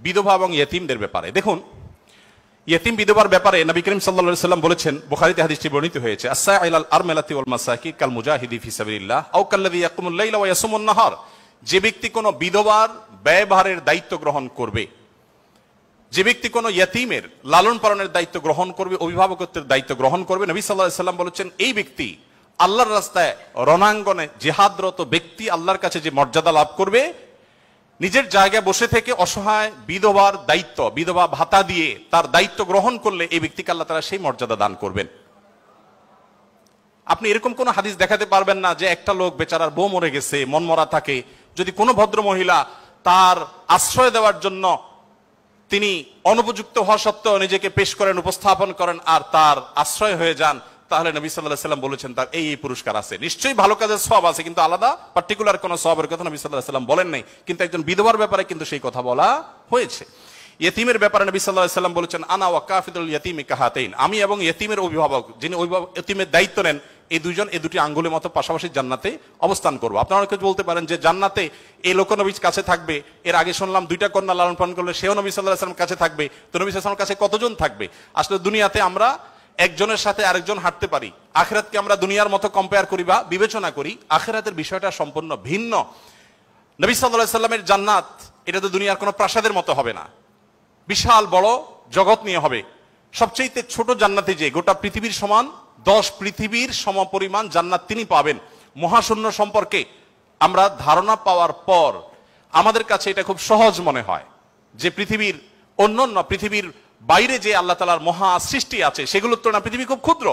[SPEAKER 2] বিধবা এবং ইয়েতিমদের ব্যাপারে। দেখুন, ইয়েতিম বিধবার ব্যাপারে নবী করিম সাল্লাল্লাহু আলাইহি ওয়াসাল্লাম বলেছেন, বুখারীতে হাদিসটি বর্ণিত হয়েছে, আস-সাইলাল আরমালাতি ওয়াল মাসাকি কাল মুজাহিদি ফি সাবিলিল্লাহ আও কাল্লাযী ইয়াকুমুল লাইলা ওয়া ইয়াসুমুন নাহার। যে ব্যক্তি কোনো বিধবার ব্যয়ভারের দায়িত্ব গ্রহণ করবে, যে ব্যক্তি কোনো ইয়েতিমের লালন পালনের দায়িত্ব গ্রহণ করবে, অভিভাবকত্বের দায়িত্ব গ্রহণ করবে, নবী সাল্লাল্লাহু আলাইহি ওয়াসাল্লাম বলেছেন এই ব্যক্তি আল্লাহর রাস্তায় রণাঙ্গনে জিহাদরত ব্যক্তি আল্লাহর কাছে যে মর্যাদা লাভ করবে, নিজের জায়গায় বসে থেকে অসহায় বিধবার দায়িত্ব, বিধবা ভাতা দিয়ে তার দায়িত্ব গ্রহণ করলে এই ব্যক্তিকে আল্লাহ তাআলা সেই মর্যাদা দান করবেন। আপনি এরকম কোন হাদিস দেখাতে পারবেন না যে একটা লোক বেচারার বউ মরে গেছে, মন মরা থাকে, যদি কোনো ভদ্র মহিলা তার আশ্রয় দেওয়ার জন্য তিনি অনুপযুক্ত হওয়া সত্ত্বেও নিজেকে পেশ করেন, উপস্থাপন করেন আর তার আশ্রয় হয়ে যান, তাহলে নবী সাল্লাল্লাহু আলাইহি ওয়াসাল্লাম বলেছেন তার এই পুরস্কার আছে। নিশ্চয়ই ভালো কাজের সওয়াব আছে, কিন্তু আলাদা পার্টিকুলার কোনো সওয়াবের কথা নবী সাল্লাল্লাহু আলাইহি ওয়াসাল্লাম বলেন নাই। কিন্তু একজন বিধবার ব্যাপারে কিন্তু সেই কথা বলা হয়েছে। ইয়েতিমের ব্যাপারে নবী সাল্লাল্লাহু আলাইহি ওয়াসাল্লাম বলেছেন, আনা ওয়া কাফিলুল ইয়াতিমি কাহাতাইন। আমি এবং ইয়েতিমের অভিভাবক, যিনি ইয়েতিমের দায়িত্ব নেন, এই দুইজন এই দুটি আঙ্গুলের মতো পাশাপাশি জান্নাতে অবস্থান করবো। আপনারা অনেকে বলতে পারেন যে জান্নাতে এই লোক নবীর কাছে থাকবে, এর আগে শুনলাম 2টা কন্যা লালন পালন করলে সেও নবী সাল্লাল্লাহু আলাইহি ওয়াসাল্লামের কাছে থাকবে, তো নবী সাল্লাল্লাহু আলাইহি ওয়াসাল্লামের কাছে কতজন থাকবে? আসলে দুনিয়াতে আমরা একজনের সাথে আরেকজন হাঁটতে পারি, আখিরাতকে আমরা দুনিয়ার মতো কম্পেয়ার করি বা বিবেচনা করি, আখিরাতের বিষয়টা সম্পূর্ণ ভিন্ন। নবী সাল্লাল্লাহু আলাইহি ওয়াসাল্লামের জান্নাত এটা তো দুনিয়ার কোনো প্রাসাদের মতো হবে না, বিশাল বড় জগৎ নিয়ে হবে। সবচেয়ে ছোট জান্নাতে যে গোটা পৃথিবীর সমান 10 পৃথিবীর সমপরিমাণ জান্নাত তিনি পাবেন। মহাশূন্য সম্পর্কে আমরা ধারণা পাওয়ার পর আমাদের কাছে এটা খুব সহজ মনে হয় যে পৃথিবীর অন্যান্য পৃথিবীর বাইরে যে আল্লাহ তাআলার মহা সৃষ্টি আছে সেগুলোর তুলনায় পৃথিবী খুব ক্ষুদ্র।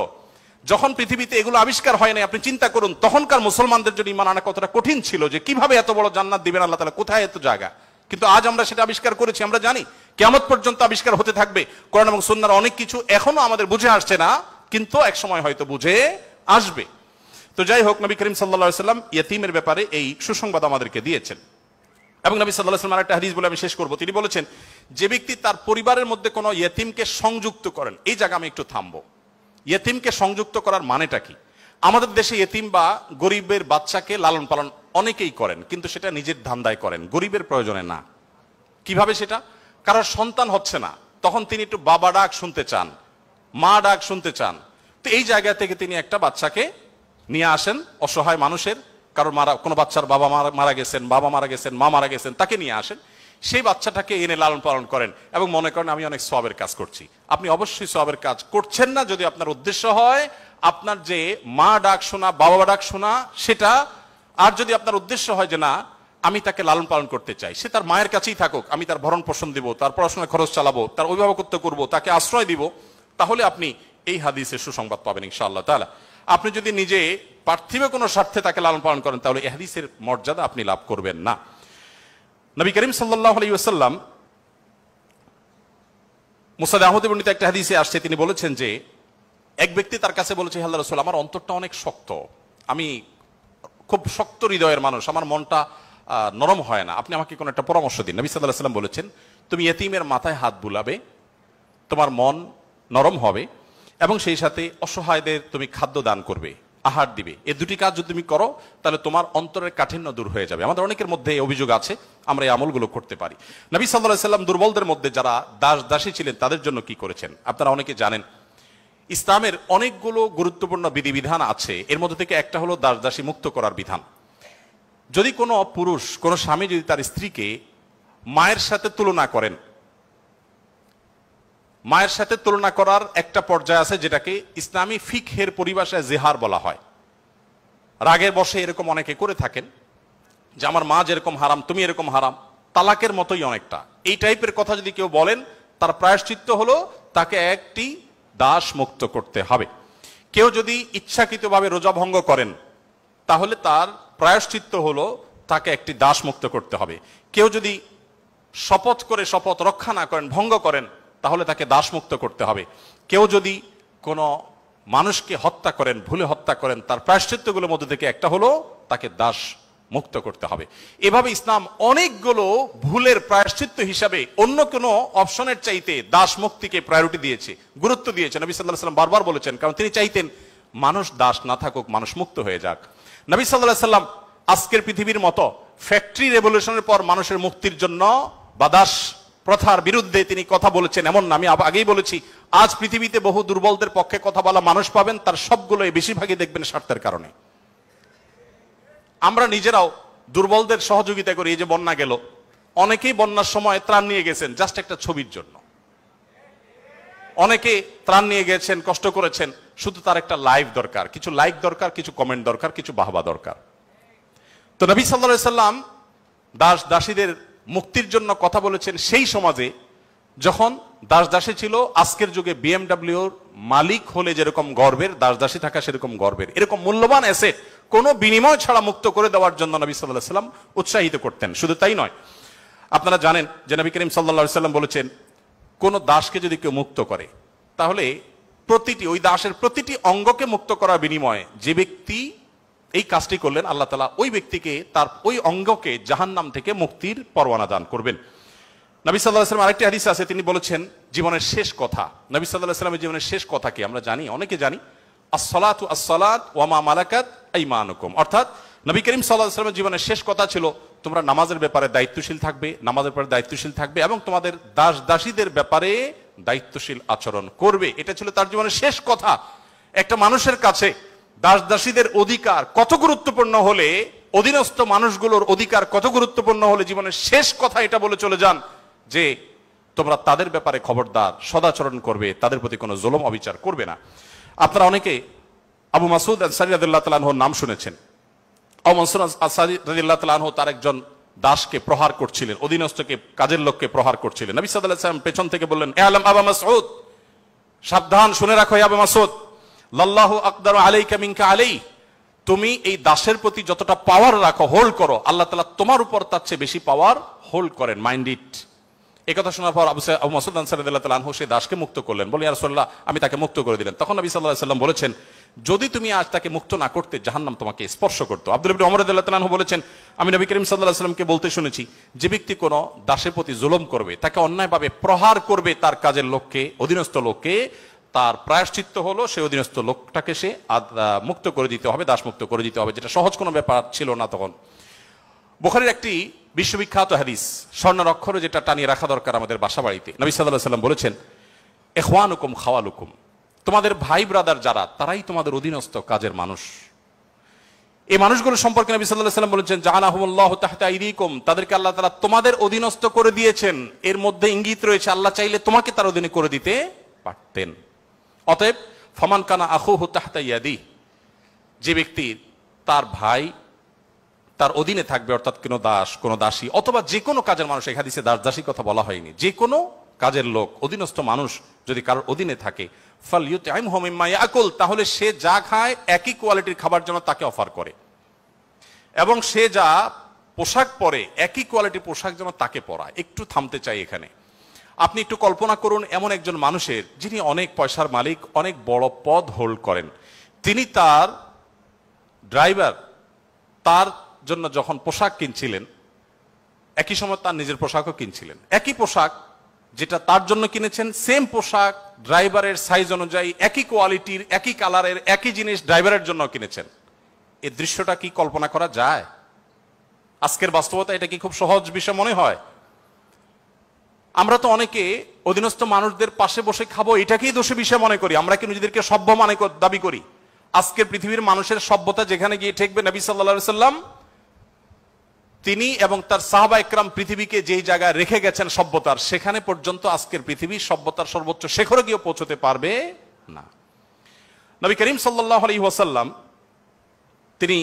[SPEAKER 2] যখন পৃথিবীতে এগুলো আবিষ্কার হয় নাই, আপনি চিন্তা করুন তখনকার মুসলমানদের জন্য ঈমান আনা কতটা কঠিন ছিল, যে কিভাবে এত বড় জান্নাত দিবেন আল্লাহ তাআলা, কোথায় এত জায়গা। কিন্তু আজ আমরা সেটা আবিষ্কার করেছি, আমরা জানি কিয়ামত পর্যন্ত আবিষ্কার হতে থাকবে। কোরআন এবং সুন্নাহর অনেক কিছু এখনো আমাদের বুঝে আসছে না, কিন্তু এক সময় হয়তো বুঝে আসবে। তো যাই হোক, নবী করিম সাল্লাল্লাহু আলাইহি ওয়াসাল্লাম ইয়েতিমের ব্যাপারে এই সুসংবাদ আমাদেরকে দিয়েছেন। এবং নবী সাল্লাল্লাহু আলাইহি ওয়াসাল্লাম আরেকটা হাদিস বলে আমি শেষ করব। তিনি বলেছেন, যে ব্যক্তি তার পরিবারের মধ্যে কোনো ইয়েতিমকে সংযুক্ত করেন, এই জায়গা আমি একটু থামবো। ইয়েতিমকে সংযুক্ত করার মানেটা কি? আমাদের দেশে ইয়েতিম বা গরিবের বাচ্চাকে লালন পালন অনেকেই করেন, কিন্তু সেটা নিজের ধান্দায় করেন, গরিবের প্রয়োজনে না। কিভাবে সেটা? কারণ সন্তান হচ্ছে না, তখন তিনি একটু বাবা ডাক শুনতে চান, মা ডাক শুনতে চান, তো এই জায়গা থেকে তিনি একটা বাচ্চাকে নিয়ে আসেন, অসহায় মানুষের, কারণ কোনো বাচ্চার বাবা মারা গেছেন, বাবা মারা গেছেন, মা মারা গেছেন, তাকে নিয়ে আসেন, সেই বাচ্চাটাকে এনে লালন পালন করেন এবং মনে করেন আমি অনেক সওয়াবের কাজ করছি। আপনি অবশ্যই সওয়াবের কাজ করছেন না যদি আপনার উদ্দেশ্য হয় আপনার যে মা ডাক শোনা, বাবা ডাক শোনা সেটা, আর যদি আপনার উদ্দেশ্য হয় যে না আমি তাকে লালন পালন করতে চাই, সে তার মায়ের কাছেই থাকুক, আমি তার ভরণ পোষণ দিব, তার পড়াশোনার খরচ চালাবো, তার অভিভাবকত্ব করব, তাকে আশ্রয় দিব, তাহলে আপনি এই হাদিসের সুসংবাদ পাবেন ইনশাআল্লাহ তাআলা। আপনি যদি নিজে পার্থিব কোনো স্বার্থে তাকে লালন পালন করেন তাহলে এই হাদিসের মর্যাদা আপনি লাভ করবেন না। নবী করিম সাল্লাল্লাহু আলাইহি ওয়াসাল্লাম মুসনাদ আহমদে বর্ণিত একটা হাদিসে আসছে, তিনি বলেছেন যে এক ব্যক্তি তার কাছে বলেছে, হে আল্লাহর রাসূল, আমার অন্তরটা অনেক শক্ত, আমি খুব শক্ত হৃদয়ের মানুষ, আমার মনটা নরম হয় না, আপনি আমাকে কোনো একটা পরামর্শ দিন। নবী সাল্লাল্লাহু আলাইহি ওয়াসাল্লাম বলেছেন, তুমি ইয়েতিমের মাথায় হাত বুলাবে, তোমার মন নরম হবে, এবং সেই সাথে অসহায়দের তুমি খাদ্য দান করবে, আহার দিবে। এই দুটি কাজ যদি তুমি করো তাহলে তোমার অন্তরের কাঠিন্য দূর হয়ে যাবে। আমাদের অনেকের মধ্যে এই অভিযোগ আছে, আমরা এই আমলগুলো করতে পারি। নবী সাল্লাল্লাহু আলাইহি ওয়াসাল্লাম দুর্বলদের মধ্যে যারা দাস দাসী ছিলেন তাদের জন্য কি করেছেন আপনারা অনেকে জানেন। ইসলামের অনেকগুলো গুরুত্বপূর্ণ বিধিবিধান আছে, এর মধ্যে থেকে একটা হলো দাস দাসী মুক্ত করার বিধান। যদি কোনো পুরুষ, কোনো স্বামী যদি তার স্ত্রীকে মায়ের সাথে তুলনা করেন, মায়ের সাথে তুলনা করার একটা পর্যায়ে আছে যেটাকে ইসলামী ফিকহের পরিভাষায় জেহার বলা হয়। রাগের বশে এরকম অনেকে করে থাকেন যে আমার মা যেরকম হারাম তুমি এরকম হারাম, তালাকের মতোই অনেকটা এই টাইপের কথা যদি কেউ বলেন, তার প্রায়শ্চিত্ত হলো তাকে একটি দাস মুক্ত করতে হবে। কেউ যদি ইচ্ছাকৃতভাবে রোজা ভঙ্গ করেন, তাহলে তার প্রায়শ্চিত্ত হলো তাকে একটি দাস মুক্ত করতে হবে। কেউ যদি শপথ করে শপথ রক্ষা না করেন, ভঙ্গ করেন, তাহলে তাকে দাস মুক্ত করতে হবে। কেউ যদি কোনো মানুষকে হত্যা করেন, ভুলে হত্যা করেন, তার প্রায়শ্চিত্তগুলোর মধ্যে থেকে একটা হলো তাকে দাস মুক্ত করতে হবে। এভাবে ইসলাম অনেকগুলো ভুলের প্রায়শ্চিত্ত হিসাবে অন্য কোনো অপশনের চাইতে দাস মুক্তিকে প্রায়োরিটি দিয়েছে, গুরুত্ব দিয়েছে। নবী সাল্লাল্লাহু আলাইহি ওয়াসাল্লাম বারবার বলেছেন, কারণ তিনি চাইতেন মানুষ দাস না থাকুক, মানুষ মুক্ত হয়ে যাক। নবী সাল্লাল্লাহু আলাইহি ওয়াসাল্লাম আজকের পৃথিবীর মতো ফ্যাক্টরি রেভলিউশনের পর মানুষের মুক্তির জন্য বা দাস প্রথার বিরুদ্ধে তিনি কথা বলেছেন এমন না। আমি আগেই বলেছি, আজ পৃথিবীতে বহু দুর্বলদের পক্ষে কথা বলা মানুষ পাবেন, তার সবগুলোই বেশিরভাগই দেখবেন স্বার্থের কারণে। আমরা নিজেরাও দুর্বলদের সহযোগিতা করি। এই যে বন্যা গেল, অনেকেই বন্যার সময় ত্রাণ নিয়ে গেছেন জাস্ট একটা ছবির জন্য, অনেকে ত্রাণ নিয়ে গেছেন, কষ্ট করেছেন, শুধু তার একটা লাইভ দরকার, কিছু লাইক দরকার, কিছু কমেন্ট দরকার, কিছু বাহবা দরকার। তো নবী সাল্লাল্লাহু আলাইহি সাল্লাম দাস দাসীদের মুক্তির জন্য কথা বলেছেন সেই সমাজে যখন দাস দাসী ছিল আজকের যুগে বিএমডব্লিউর মালিক হলে যেরকম গর্বের, দাস দাসী থাকা সেরকম গর্বের। এরকম মূল্যবান অ্যাসেট কোনো বিনিময় ছাড়া মুক্ত করে দেওয়ার জন্য নবী সাল্লাল্লাহু আলাইহি সাল্লাম উৎসাহিত করতেন। শুধু তাই নয়, আপনারা জানেন যে নবী করিম সাল্লাল্লাহু আলাইহি সাল্লাম বলেছেন, কোন দাসকে যদি কেউ মুক্ত করে, তাহলে ওই দাসের প্রতিটি অঙ্গকে মুক্ত করার বিনিময়ে যে ব্যক্তি এই কাজটি করলেন, আল্লাহ তাআলা ওই ব্যক্তিকে তার ওই অঙ্গকে জাহান্নাম থেকে মুক্তির পরওয়ানা দান করবেন। নবী সাল্লাল্লাহু আলাইহি ওয়াসাল্লাম আরেকটি হাদিসে আছে, তিনি বলেছেন জীবনের শেষ কথা। নবী সাল্লাল্লাহু আলাইহি ওয়াসাল্লামের জীবনের শেষ কথা কি আমরা জানি, অনেকে জানি, আসসালাতু আসসালাত ওয়া মা মালাকাত আইমানুকুম। অর্থাৎ নবী করিম সাল্লাল্লাহু আলাইহি ওয়াসাল্লামের জীবনের শেষ কথা ছিল, তোমরা নামাজের ব্যাপারে দায়িত্বশীল থাকবে, নামাজের ব্যাপারে দায়িত্বশীল থাকবে এবং তোমাদের দাস দাসীদের ব্যাপারে দায়িত্বশীল আচরণ করবে। এটা ছিল তার জীবনের শেষ কথা। একটা মানুষের কাছে দাস দাসীদের অধিকার কত গুরুত্বপূর্ণ হলে, অধীনস্থ মানুষগুলোর অধিকার কত গুরুত্বপূর্ণ হলে জীবনের শেষ কথা এটা বলে চলে যান যে তোমরা তাদের ব্যাপারে খবরদার সদাচরণ করবে, তাদের প্রতি কোনো জুলুম অবিচার করবে না। আপনারা অনেকে আবু মাসউদ আনসারী রাদিয়াল্লাহু তাআলা আনহুর নাম শুনেছেন। আবু মাসউদ আনসারী রাদিয়াল্লাহু তাআলা আনহু তার একজন দাসকে প্রহার করছিলেন, অধীনস্থকে, কাজের লোককে প্রহার করছিলেন। নবী সাল্লাল্লাহু আলাইহি ওয়াসাল্লাম পেছন থেকে বললেন, ইআলাম আবু মাসউদ, সাবধান, শুনে রাখো আবু মাসউদ, লাল্লাহু আকদারু আলাইকা মিনকা আলাইহি, তুমি এই দাসের প্রতি যতটা পাওয়ার রাখো, হোল্ড করো, আল্লাহ তাআলা তোমার উপর তার চেয়ে বেশি পাওয়ার হোল্ড করেন, মাইন্ড ইট। এই কথা শোনার পর আবু মাসউদ আনসারী রাদিয়াল্লাহু তাআলা আনহু সেই দাসকে মুক্ত করলেন। বলে, ইয়া রাসূলুল্লাহ, আমি তাকে মুক্ত করে দিলেন। তখন নবী সাল্লাল্লাহু আলাইহি ওয়াসাল্লাম বলেছেন, যদি তুমি আজ তাকে মুক্ত না করতে, জাহান্নাম তোমাকে স্পর্শ করতো। আব্দুল্লাহ ইবনে ওমর রাদিয়াল্লাহু তাআলা আনহু বলেছেন, আমি নবী করিম সাল্লাল্লাহু আলাইহি ওয়াসাল্লামকে বলতে শুনেছি, যে ব্যক্তি কোনো দাসের প্রতি জুলুম করবে, তাকে অন্যায়ভাবে প্রহার করবে, তার কাজের লোককে, অধীনস্থ লোককে, তার প্রায়শ্চিত্ত হলো সেই অধীনস্থ লোকটাকে সে মুক্ত করে দিতে হবে, দাস মুক্ত করে দিতে হবে, যেটা সহজ কোনো ব্যাপার ছিল না তখন। বুখারীর একটি বিশ্ববিখ্যাত হাদিস, স্বর্ণের অক্ষরে যেটা টানিয়ে রাখা দরকার আমাদের বাসা বাড়িতে। নবী সাল্লাল্লাহু আলাইহি ওয়াসাল্লাম বলেছেন, ইখওয়ানুকুম খাওয়ালুকুম, তোমাদের ভাই ব্রাদার যারা, তারাই তোমাদের অধীনস্থ কাজের মানুষ। এই মানুষগুলো সম্পর্কে নবী সাল্লাল্লাহু আলাইহি ওয়াসাল্লাম বলেছেন, জাআলাহুমুল্লাহু তাহতা আইদিকুম, তাদেরকে আল্লাহ তাআলা তোমাদের অধীনস্থ করে দিয়েছেন। এর মধ্যে ইঙ্গিত রয়েছে আল্লাহ চাইলে তোমাকে তার অধীনে করে দিতে পারতেন। অতএব ফামান কানা আখুহু তাহতা ইয়াদি, যে ব্যক্তি তার ভাই তার অধীনে থাকবে, অর্থাৎ কোনো দাস, কোনো দাসী অথবা যে কোনো কাজের মানুষ, এই হাদিসে দাস দাসীর কথা বলা হয়নি, যে কোনো কাজের লোক, অধীনস্থ মানুষ যদি কারোর অধীনে থাকে, ফালইউতইমহু মিম্মা ইয়াকুল, তাহলে সে যা খায় একই কোয়ালিটির খাবার যেন তাকে অফার করে, এবং সে যা পোশাক পরে একই কোয়ালিটির পোশাক যেন তাকে পরায়। একটু থামতে চাই এখানে। আপনি একটু কল্পনা করুন, এমন একজন মানুষের, যিনি অনেক পয়সার মালিক, অনেক বড় পদ হোল্ড করেন, তিনি তার ড্রাইভার তার জন্য যখন পোশাক কিনছিলেন, একই সময় তার নিজের পোশাকও কিনছিলেন। একই পোশাক যেটা তার জন্য কিনেছেন, সেম পোশাক ড্রাইভারের সাইজ অনুযায়ী, একই কোয়ালিটির, একই কালারের, একই জিনিস ড্রাইভারের জন্য কিনেছেন। এই দৃশ্যটা কি কল্পনা করা যায়? আজকের বাস্তবতা এটা কি খুব সহজ বিষয় মনে হয়? আমরা তো অনেকে অধীনস্থ মানুষদের পাশে বসে খাবো এটাকেই দোষী বিষয় মনে করি। আমরা কি নিজেদেরকে সভ্য দাবি করি? আজকের পৃথিবীর মানুষের সভ্যতা যেখানে গিয়ে ঠেকবে, নবী সাল্লাল্লাহু আলাইহি সাল্লাম তিনি এবং তার সাহাবা ইকরাম পৃথিবীকে যেই জায়গায় রেখে গেছেন সভ্যতার, সেখানে পর্যন্ত আজকের পৃথিবীর সভ্যতার সর্বোচ্চ শিখরে গিয়ে পৌঁছতে পারবে না। নবী করিম সাল্লাল্লাহু আলাইহি ওয়াসাল্লাম তিনি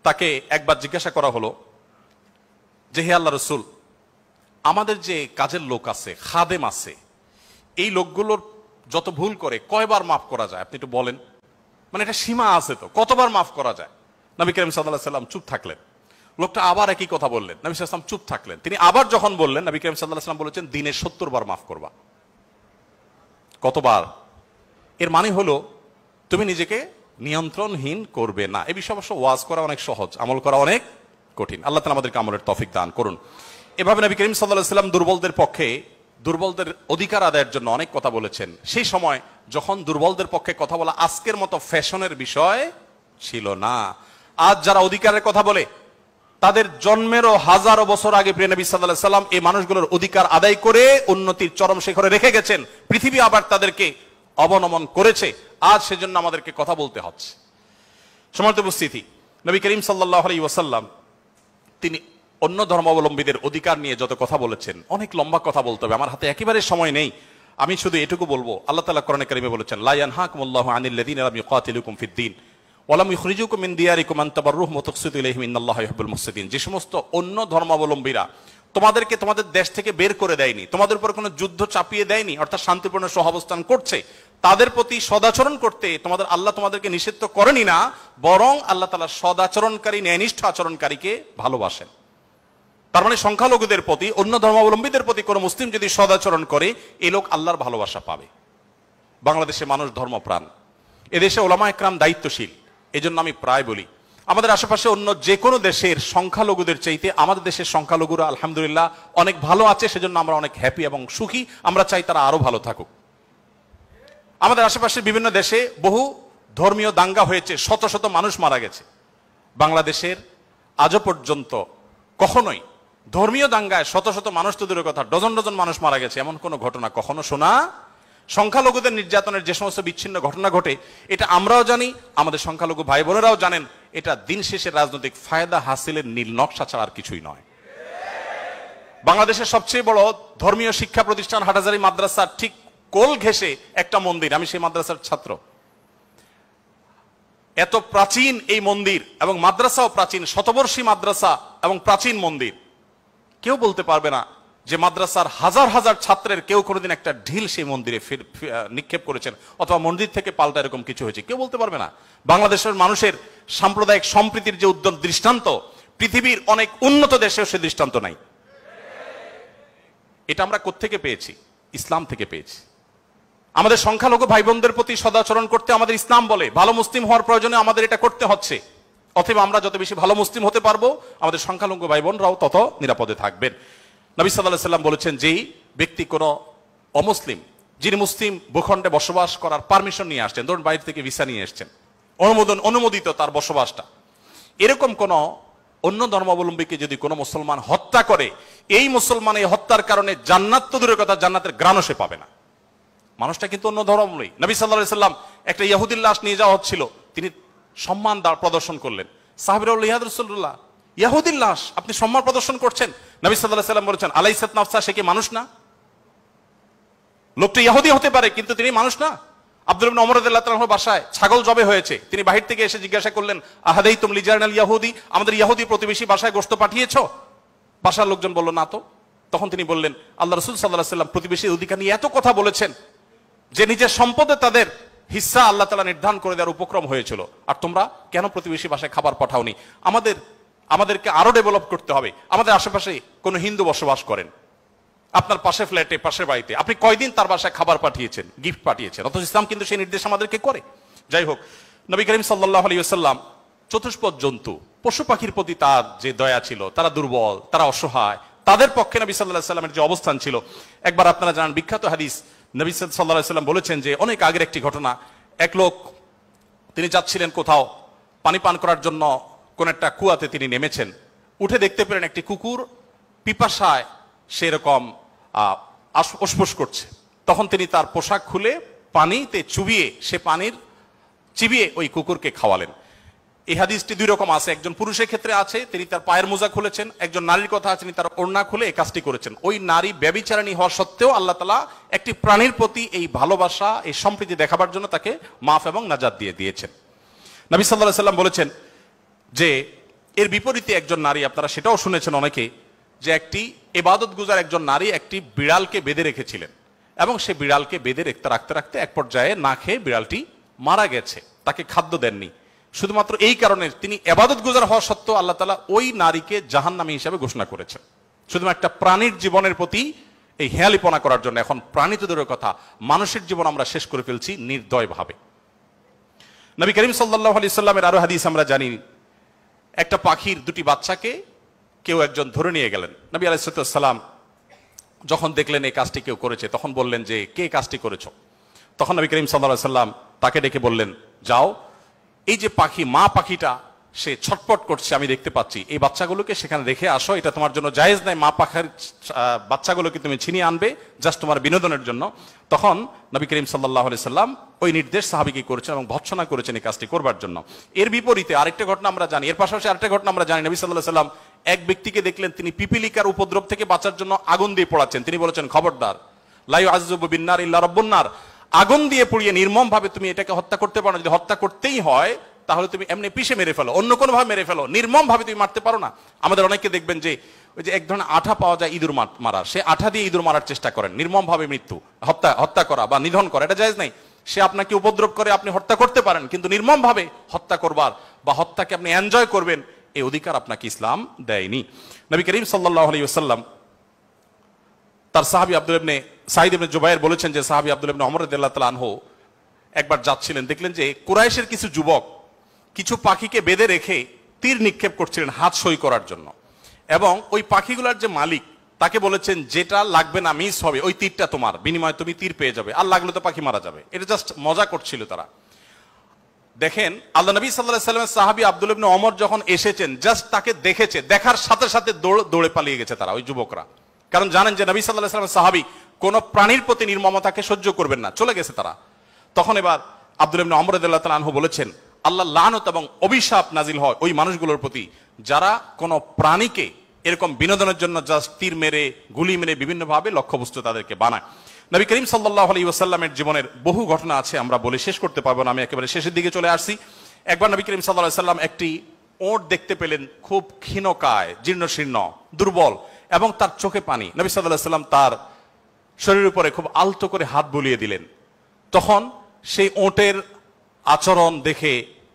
[SPEAKER 2] তাকে একবার জিজ্ঞাসা করা হলো যে, হে আল্লাহ রাসূল, আমাদের যে কাজের লোক আছে, খাদেম আছে, এই লোকগুলোর যত ভুল করে কয়বার মাফ করা যায় আপনি একটু বলেন? মানে এটা সীমা আছে তো, কতবার মাফ করা যায়? নবী করিম সাল্লাল্লাহু আলাইহি ওয়াসাল্লাম চুপ থাকলেন। লোকটা আবার একই কথা বললেন, নবী সাল্লাল্লাহু আলাইহি ওয়াসাল্লাম চুপ থাকলেন। তিনি আবার যখন বললেন, নবী করিম সাল্লাল্লাহু আলাইহি ওয়াসাল্লাম বলেছেন, দিনে 70 বার মাফ করবা। কতবার? এর মানে হলো তুমি নিজেকে নিয়ন্ত্রণহীন করবে না। এই বিষয়ে অবশ্য ওয়াজ করা অনেক সহজ, আমল করা অনেক কঠিন। আল্লাহ তাআলা আমাদেরকে আমলের তৌফিক দান করুন। এভাবে নবী করিম সাল্লাল্লাহু আলাইহি ওয়াসাল্লাম দুর্বলদের পক্ষে, দুর্বলদের অধিকার আদায়ের জন্য অনেক কথা বলেছেন। সেই সময় যখন দুর্বলদের পক্ষে কথা বলা আজকের মতো ফ্যাশনের বিষয় ছিল না। আজ যারা অধিকারের কথা বলে, তাদের জন্মেরও হাজারো বছর আগে প্রিয় নবী সাল্লাল্লাহু আলাইহি ওয়াসাল্লাম এই মানুষগুলোর অধিকার আদায় করে উন্নতির চরম শিখরে রেখে গেছেন। পৃথিবী আবার তাদেরকে অবনমন করেছে। আজ সেজন্য আমাদেরকে কথা বলতে হচ্ছে। সম্মানিত উপস্থিতি, নবী করিম সাল্লাল্লাহু আলাইহি ওয়াসাল্লাম তিনি অন্য ধর্মাবলম্বীদের অধিকার নিয়ে যত কথা বলেছেন, অনেক লম্বা কথা বলতে হবে, আমার হাতে একেবারে সময় নেই। আমি শুধু এটুকু বলবো, আল্লাহ তাআলা কোরআনে কারিমে বলেছেন, লা ইয়ানহাকুমুল্লাহু আনিল্লাযীনা লাম ইউকাতিলুকুম ফিদ-দীন ওয়া লাম ইখরিজুকুম মিন দিয়ারিকুম আন তাবাররুহুম ওয়া তুকসিতু ইলাইহিম ইন্নাল্লাহা ইউহিব্বুল মুকসিতিন। যে সমস্ত অন্য ধর্মাবলম্বীরা তোমাদেরকে তোমাদের দেশ থেকে বের করে দেয়নি, তোমাদের উপর কোনো যুদ্ধ চাপিয়ে দেয়নি, অর্থাৎ শান্তিপূর্ণ সহাবস্থান করছে, তাদের প্রতি সদাচরণ করতে তোমাদের আল্লাহ তোমাদেরকে নিষিদ্ধ করেনি না, বরং আল্লাহ তাআলা সদাচরণকারী, ন্যায়নিষ্ঠ আচরণকারীকে ভালোবাসেন। তার মানে সংখ্যালঘুদের প্রতি, অন্য ধর্মাবলম্বীদের প্রতি কোনো মুসলিম যদি সদাচরণ করে, এই লোক আল্লাহর ভালোবাসা পাবে। বাংলাদেশে মানুষ ধর্মপ্রাণ, এদেশে ওলামা একরাম দায়িত্বশীল। এজন্য আমি প্রায় বলি, আমাদের আশেপাশে অন্য যে কোনো দেশের সংখ্যালঘুদের চাইতে আমাদের দেশের সংখ্যালঘুরা আলহামদুলিল্লাহ অনেক ভালো আছে। সেজন্য আমরা অনেক হ্যাপি এবং সুখী। আমরা চাই তারা আরো ভালো থাকুক। আমাদের আশেপাশের বিভিন্ন দেশে বহু ধর্মীয় দাঙ্গা হয়েছে, শত শত মানুষ মারা গেছে। বাংলাদেশের আজও পর্যন্ত কখনোই ধর্মীয় দাঙ্গায় শত শত মানুষ তো দূরের কথা, ডজন ডজন মানুষ মারা গেছে, এমন কোনো ঘটনা কখনো শোনা। সংখ্যালঘুদের নির্যাতনের যে সমস্ত বিচ্ছিন্ন ঘটনা ঘটে, এটা আমরাও জানি, আমাদের সংখ্যালঘু ভাই বোনেরাও জানেন। এটা দিন শেষে রাজনৈতিক ফায়দা হাসিলের নীল নকশা ছাড়া আর কিছুই নয়। বাংলাদেশের সবচেয়ে বড় ধর্মীয় শিক্ষা প্রতিষ্ঠান হাটহাজারী মাদ্রাসার ঠিক কোল ঘেঁষে একটা মন্দির, আমি সেই মাদ্রাসার ছাত্র। এত প্রাচীন এই মন্দির এবং মাদ্রাসাও প্রাচীন, শতবর্ষী মাদ্রাসা এবং প্রাচীন মন্দির। কেউ বলতে পারবে না যে মাদ্রাসার হাজার হাজার ছাত্রের কেউ কোনোদিন একটা ঢিল সেই মন্দিরে নিক্ষেপ করেছেন অথবা মন্দির থেকে পাল্টা এরকম কিছু হয়েছে, কেউ বলতে পারবে না। বাংলাদেশের মানুষের সাম্প্রদায়িক সম্প্রীতির যে উদ্যম দৃষ্টান্ত, পৃথিবীর অনেক উন্নত দেশেও সে দৃষ্টান্ত নাই। এটা আমরা কোত্থেকে পেয়েছি? ইসলাম থেকে পেয়েছি। আমাদের সংখ্যালঘু ভাই বোনদের প্রতি সদাচরণ করতে আমাদের ইসলাম বলে, ভালো মুসলিম হওয়ার প্রয়োজনে আমাদের এটা করতে হচ্ছে। অতএব আমরা যত বেশি ভালো মুসলিম হতে পারবো, আমাদের সংখ্যালঘু ভাই বোনরাও তত নিরাপদে থাকবেন। নবী সাল্লাল্লাহু আলাইহি ওয়াসাল্লাম বলেছেন, যেই ব্যক্তি কোনো অমুসলিম, যিনি মুসলিম ভূখণ্ডে বসবাস করার পারমিশন নিয়ে আসছেন, ধরুন বাইরে থেকে ভিসা নিয়ে এসছেন, অনুমোদিত তার বসবাসটা, এরকম কোন অন্য ধর্মাবলম্বীকে যদি কোনো মুসলমান হত্যা করে, এই মুসলমান এই হত্যার কারণে জান্নাত তো দূরের কথা, জান্নাতের ঘ্রাণও সে পাবে না। মানুষটা কিন্তু অন্য ধর্মাবলম্বী। নবী সাল্লাল্লাহু আলাইহি ওয়াসাল্লাম একটা ইহুদির লাশ নিয়ে যাওয়া হচ্ছিল, তিনি সম্মান প্রদর্শন করলেন। সাহাবীরা বললেন, ইয়া রাসূলুল্লাহ, ইহুদির লাশ আপনি সম্মান প্রদর্শন করছেন? নবী সাল্লাল্লাহু আলাইহি ওয়াসাল্লাম বলেছেন, আলাইসাত নাফসা, সে কি মানুষ না? লোকটা ইহুদি হতে পারে কিন্তু তিনি মানুষ না। আব্দুল্লাহ ইবনে ওমর রাদিয়াল্লাহু তাআলা বাসায় ছাগল জবে হয়েছে, তিনি বাহির থেকে এসে জিজ্ঞাসা করলেন, আহাদাইতুম লিজারনাল ইয়াহুদি, আমাদের ইহুদি প্রতিবেশী বাসায় গোশত পাঠিয়েছো? বাসার লোকজন বলল, না তো। তখন তিনি বললেন, আল্লাহ রাসূল সাল্লাল্লাহু আলাইহি ওয়াসাল্লাম প্রতিবেশীর অধিকার নিয়ে এত কথা বলেছেন যে নিজের সম্পদে তাদের হিস্সা আল্লাহ তাআলা নির্ধারণ করে দেওয়ার উপক্রম হয়েছিল, আর তোমরা কেন প্রতিবেশী বাসায় খাবার পাঠাওনি? আমাদেরকে আরো ডেভেলপ করতে হবে। আমাদের আশেপাশে কোনো হিন্দু বসবাস করেন, আপনার পাশে ফ্ল্যাটে, পাশের বাড়িতে, আপনি কয়দিন তার বাসায় খাবার পাঠিয়েছেন, গিফট পাঠিয়েছেন? অথচ ইসলাম কিন্তু সেই নির্দেশ আমাদেরকে করে। যাই হোক, নবী করিম সাল্লাল্লাহু আলাইহি ওয়াসাল্লাম চতুষ্পদ জন্তু, পশু পাখির প্রতি তার যে দয়া ছিল, তারা দুর্বল, তারা অসহায়, তাদের পক্ষে নবী সাল্লাল্লাহু আলাইহি ওয়াসাল্লামের যে অবস্থান ছিল, একবার আপনারা জানেন বিখ্যাত হাদিস, নবী সাল্লাল্লাহু আলাইহি ওয়াসাল্লাম বলেছেন যে অনেক আগের একটি ঘটনা, এক লোক তিনি যাচ্ছিলেন কোথাও পানি পান করার জন্য, কোন একটা কুয়াতে তিনি নেমেছেন, উঠে দেখতে পেলেন একটি কুকুর পিপাসায় সেরকম উসফুস করছে, তখন তিনি তার পোশাক খুলে পানিতে চুবিয়ে সে পানির চিবিয়ে ওই কুকুরকে খাওয়ালেন। এই হাদিসটি দুই রকম আছে, একজন পুরুষের ক্ষেত্রে আছে তিনি তার পায়ের মোজা খুলেছেন, একজন নারীর কথা আছে তিনি তার ওড়না খুলে এই কাজটি করেছেন। ওই নারী ব্যভিচারিণী হওয়া সত্ত্বেও আল্লাহ তাআলা একটি প্রাণীর প্রতি এই ভালোবাসা, এই সম্প্রীতি দেখাবার জন্য তাকে মাফ এবং নাজাত দিয়ে দিয়েছেন। নবী সাল্লাল্লাহু আলাইহি ওয়াসাল্লাম বলেছেন যে এর বিপরীতে একজন নারী, আপনারা সেটাও শুনেছেন অনেকে, যে একটি ইবাদত গুজার একজন নারী একটি বিড়ালকে বেঁধে রেখেছিলেন এবং সে বিড়ালকে বেঁধে রাখতে রাখতে এক পর্যায়ে না খেয়ে বিড়ালটি মারা গেছে, তাকে খাদ্য দেননি। শুধুমাত্র এই কারণে তিনি ইবাদত গুজার হওয়া সত্ত্বেও আল্লাহ তাআলা ওই নারীকে জাহান্নামী হিসেবে ঘোষণা করেছেন, শুধুমাত্র একটা প্রাণীর জীবনের প্রতি এই হেয়ালিপনা করার জন্য। এখন প্রাণী তো দূরের কথা, মানুষের জীবন আমরা শেষ করে ফেলছি নির্দয়ভাবে। নবী করিম সাল্লাল্লাহু আলাইহি সাল্লামের আরো হাদিস আমরা জানি, একটা পাখির দুটি বাচ্চাকে কেউ একজন ধরে নিয়ে গেলেন। নবী আলাইহিস সালাম যখন দেখলেন এই কাজটি কেউ করেছে, তখন বললেন যে কে কাজটি করেছো? তখন নবী করিম সাল্লাল্লাহু আলাইহি সাল্লাম তাকে ডেকে বললেন, যাও, এই যে পাখি, মা পাখিটা সে ছটপট করছে আমি দেখতে পাচ্ছি, এই বাচ্চাগুলোকে সেখানে রেখে আসো, এটা তোমার জন্য জায়েজ নাই, মা পাখির বাচ্চাগুলোকে তুমি ছিনিয়ে আনবে জাস্ট তোমার বিনোদনের জন্য। তখন নবী করিম সাল্লাল্লাহু আলাইহি সাল্লাম ওই নির্দেশ সাহাবীকে করেছেন এবং ভৎসনা করেছেন এই কাজটি করবার জন্য। এর বিপরীতে আরেকটা ঘটনা আমরা জানি, এর পাশাপাশি আরেকটা ঘটনা আমরা জানি, নবী সাল্লাল্লাহু আলাইহি সাল্লাম এক ব্যক্তিকে দেখলেন তিনি পিপিলিকার উপদ্রব থেকে বাঁচার জন্য আগুন দিয়ে পোড়াচ্ছেন। তিনি বলেছেন, খবরদার, লা ইউআযযিবু বিন-নার ইল্লা রাব্বুন নার, আগুন দিয়ে পুড়িয়ে নির্মম ভাবে তুমি এটাকে হত্যা করতে পারো না। যদি হত্যা করতেই হয় তাহলে তুমি এমনি পিষে মেরে ফেলো, অন্য কোনো ভাবে মেরে ফেলো, নির্মম ভাবে তুমি মারতে পারো না। আমাদের অনেকে দেখবেন যে ওই যে এক ধরনের আঠা পাওয়া যায় ইঁদুর মারার, সে আঠা দিয়ে ইঁদুর মারার চেষ্টা করেন, নির্মম ভাবে মৃত্যু, হত্যা করা বা নিধন করা, এটা জায়েজ নাই। সে আপনাকে উপদ্রব করে, আপনি হত্যা করতে পারেন, কিন্তু নির্মম ভাবে হত্যা করবার বা হত্যাকে আপনি এনজয় করবেন এই অধিকার আপনাকে ইসলাম দেয়নি। নবী করিম সাল্লাল্লাহু আলাইহি ওয়াসাল্লাম তার সাহাবী আব্দুল ইবনে সাঈদ ইবনে জুবায়ের বলেছেন যে সাহাবী আব্দুল ইবনে ওমর রাদিয়াল্লাহু তাআলা আনহু একবার যাচ্ছিলেন, দেখলেন যে কুরাইশের কিছু যুবক কিছু পাখিকে বেঁধে রেখে তীর নিক্ষেপ করছিলেন হাত সই করার জন্য, এবং ওই পাখিগুলোর যে মালিক তাকে বলেছেন যেটা লাগবে না, মিস হবে, ওই তীরটা তোমার, বিনিময়ে তুমি তীর পেয়ে যাবে, আর লাগলে তো পাখি মারা যাবে। এটা জাস্ট মজা করছিল তারা। দেখেন আল্লাহ নবী সাল্লাল্লাহু আলাইহি ওয়াসাল্লামের সাহাবী আব্দুল ইবনে ওমর যখন এসেছেন, জাস্ট তাকে দেখেছে, দেখার সাথে সাথে দৌড়ে পালিয়ে গেছে তারা, ওই যুবকরা, কারণ জানেন যে নবী সাল্লাল্লাহু আলাইহি ওয়াসাল্লামের সাহাবী কোন প্রাণীর প্রতি নির্মমতাকে সহ্য করবেন না, চলে গেছে তারা। তখন এবার আব্দুল ইবনে ওমর রাদিয়াল্লাহু তাআলা আনহু বলেছেন, আল্লাহ লানত এবং অভিশাপ নাজিল হয় ওই মানুষগুলোর প্রতি যারা কোন প্রাণীকে এরকম বিনোদনের জন্য জাস্ট তীর মেরে, গুলি মেরে বিভিন্ন ভাবে লক্ষ্যবস্তু তাদেরকে বানায়। নবী করিম সাল্লাল্লাহু আলাইহি ওয়াসাল্লামের জীবনের বহু ঘটনা আছে, আমরা বলে শেষ করতে পারবো না, আমি একেবারে শেষের দিকে চলে আসছি। একবার নবী করিম সাল্লাল্লাহু আলাইহি ওয়াসাল্লাম একটি ওট দেখতে পেলেন, খুব ক্ষীণকায়, জীর্ণশীর্ণ, দুর্বল, এবং তার চোখে পানি। নবী সাল্লাল্লাহু আলাইহি ওয়াসাল্লাম তার শরীরের উপরে খুব আলতো করে হাত বুলিয়ে দিলেন। তখন সেই ওটের আচরণ দেখে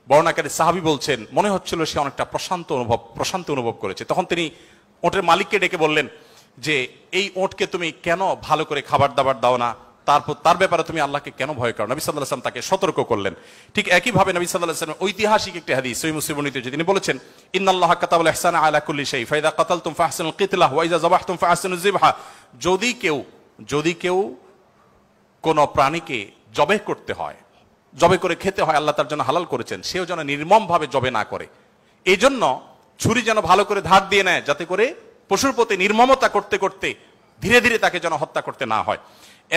[SPEAKER 2] বর্ণনাকারী সাহাবী বলছেন মনে হচ্ছিল সে অনেকটা প্রশান্তি অনুভব করেছে। তখন তিনি ওটের মালিককে ডেকে বললেন যে এই ওটকে তুমি কেন ভালো করে খাবার দাবার দাও না, তার ব্যাপারে তুমি আল্লাহকে কেন ভয় করো? নবী সাল্লাল্লাহু আলাইহি ওয়াসাল্লাম তাকে সতর্ক করলেন। ঠিক একইভাবে নবী সাল্লাল্লাহু আলাইহি ওয়াসাল্লাম ঐতিহাসিক একটি হাদিস সহিহ মুসলিম বর্ণিত, তিনি বলেছেন, ইন্নাল্লাহা কাতাবাল ইহসানা আলা কুল্লি শাই ফাইদা কাতালতুম ফাহসিনুল কিতলাহ ওয়া ইযা যাবাহতুম ফাহসিনুজ যিবহা। যদি কেউ কোন প্রাণীকে জবে করতে হয়, জবে করে খেতে হয়, আল্লাহ তার জন্য হালাল করেছেন, সেও যেন নির্মম ভাবে জবে না করে। এই জন্য ছুরি যেন ভালো করে ধার দিয়ে নেয়, যাতে করে পশুর প্রতি নির্মমতা করতে করতে ধীরে ধীরে তাকে যেন হত্যা করতে না হয়।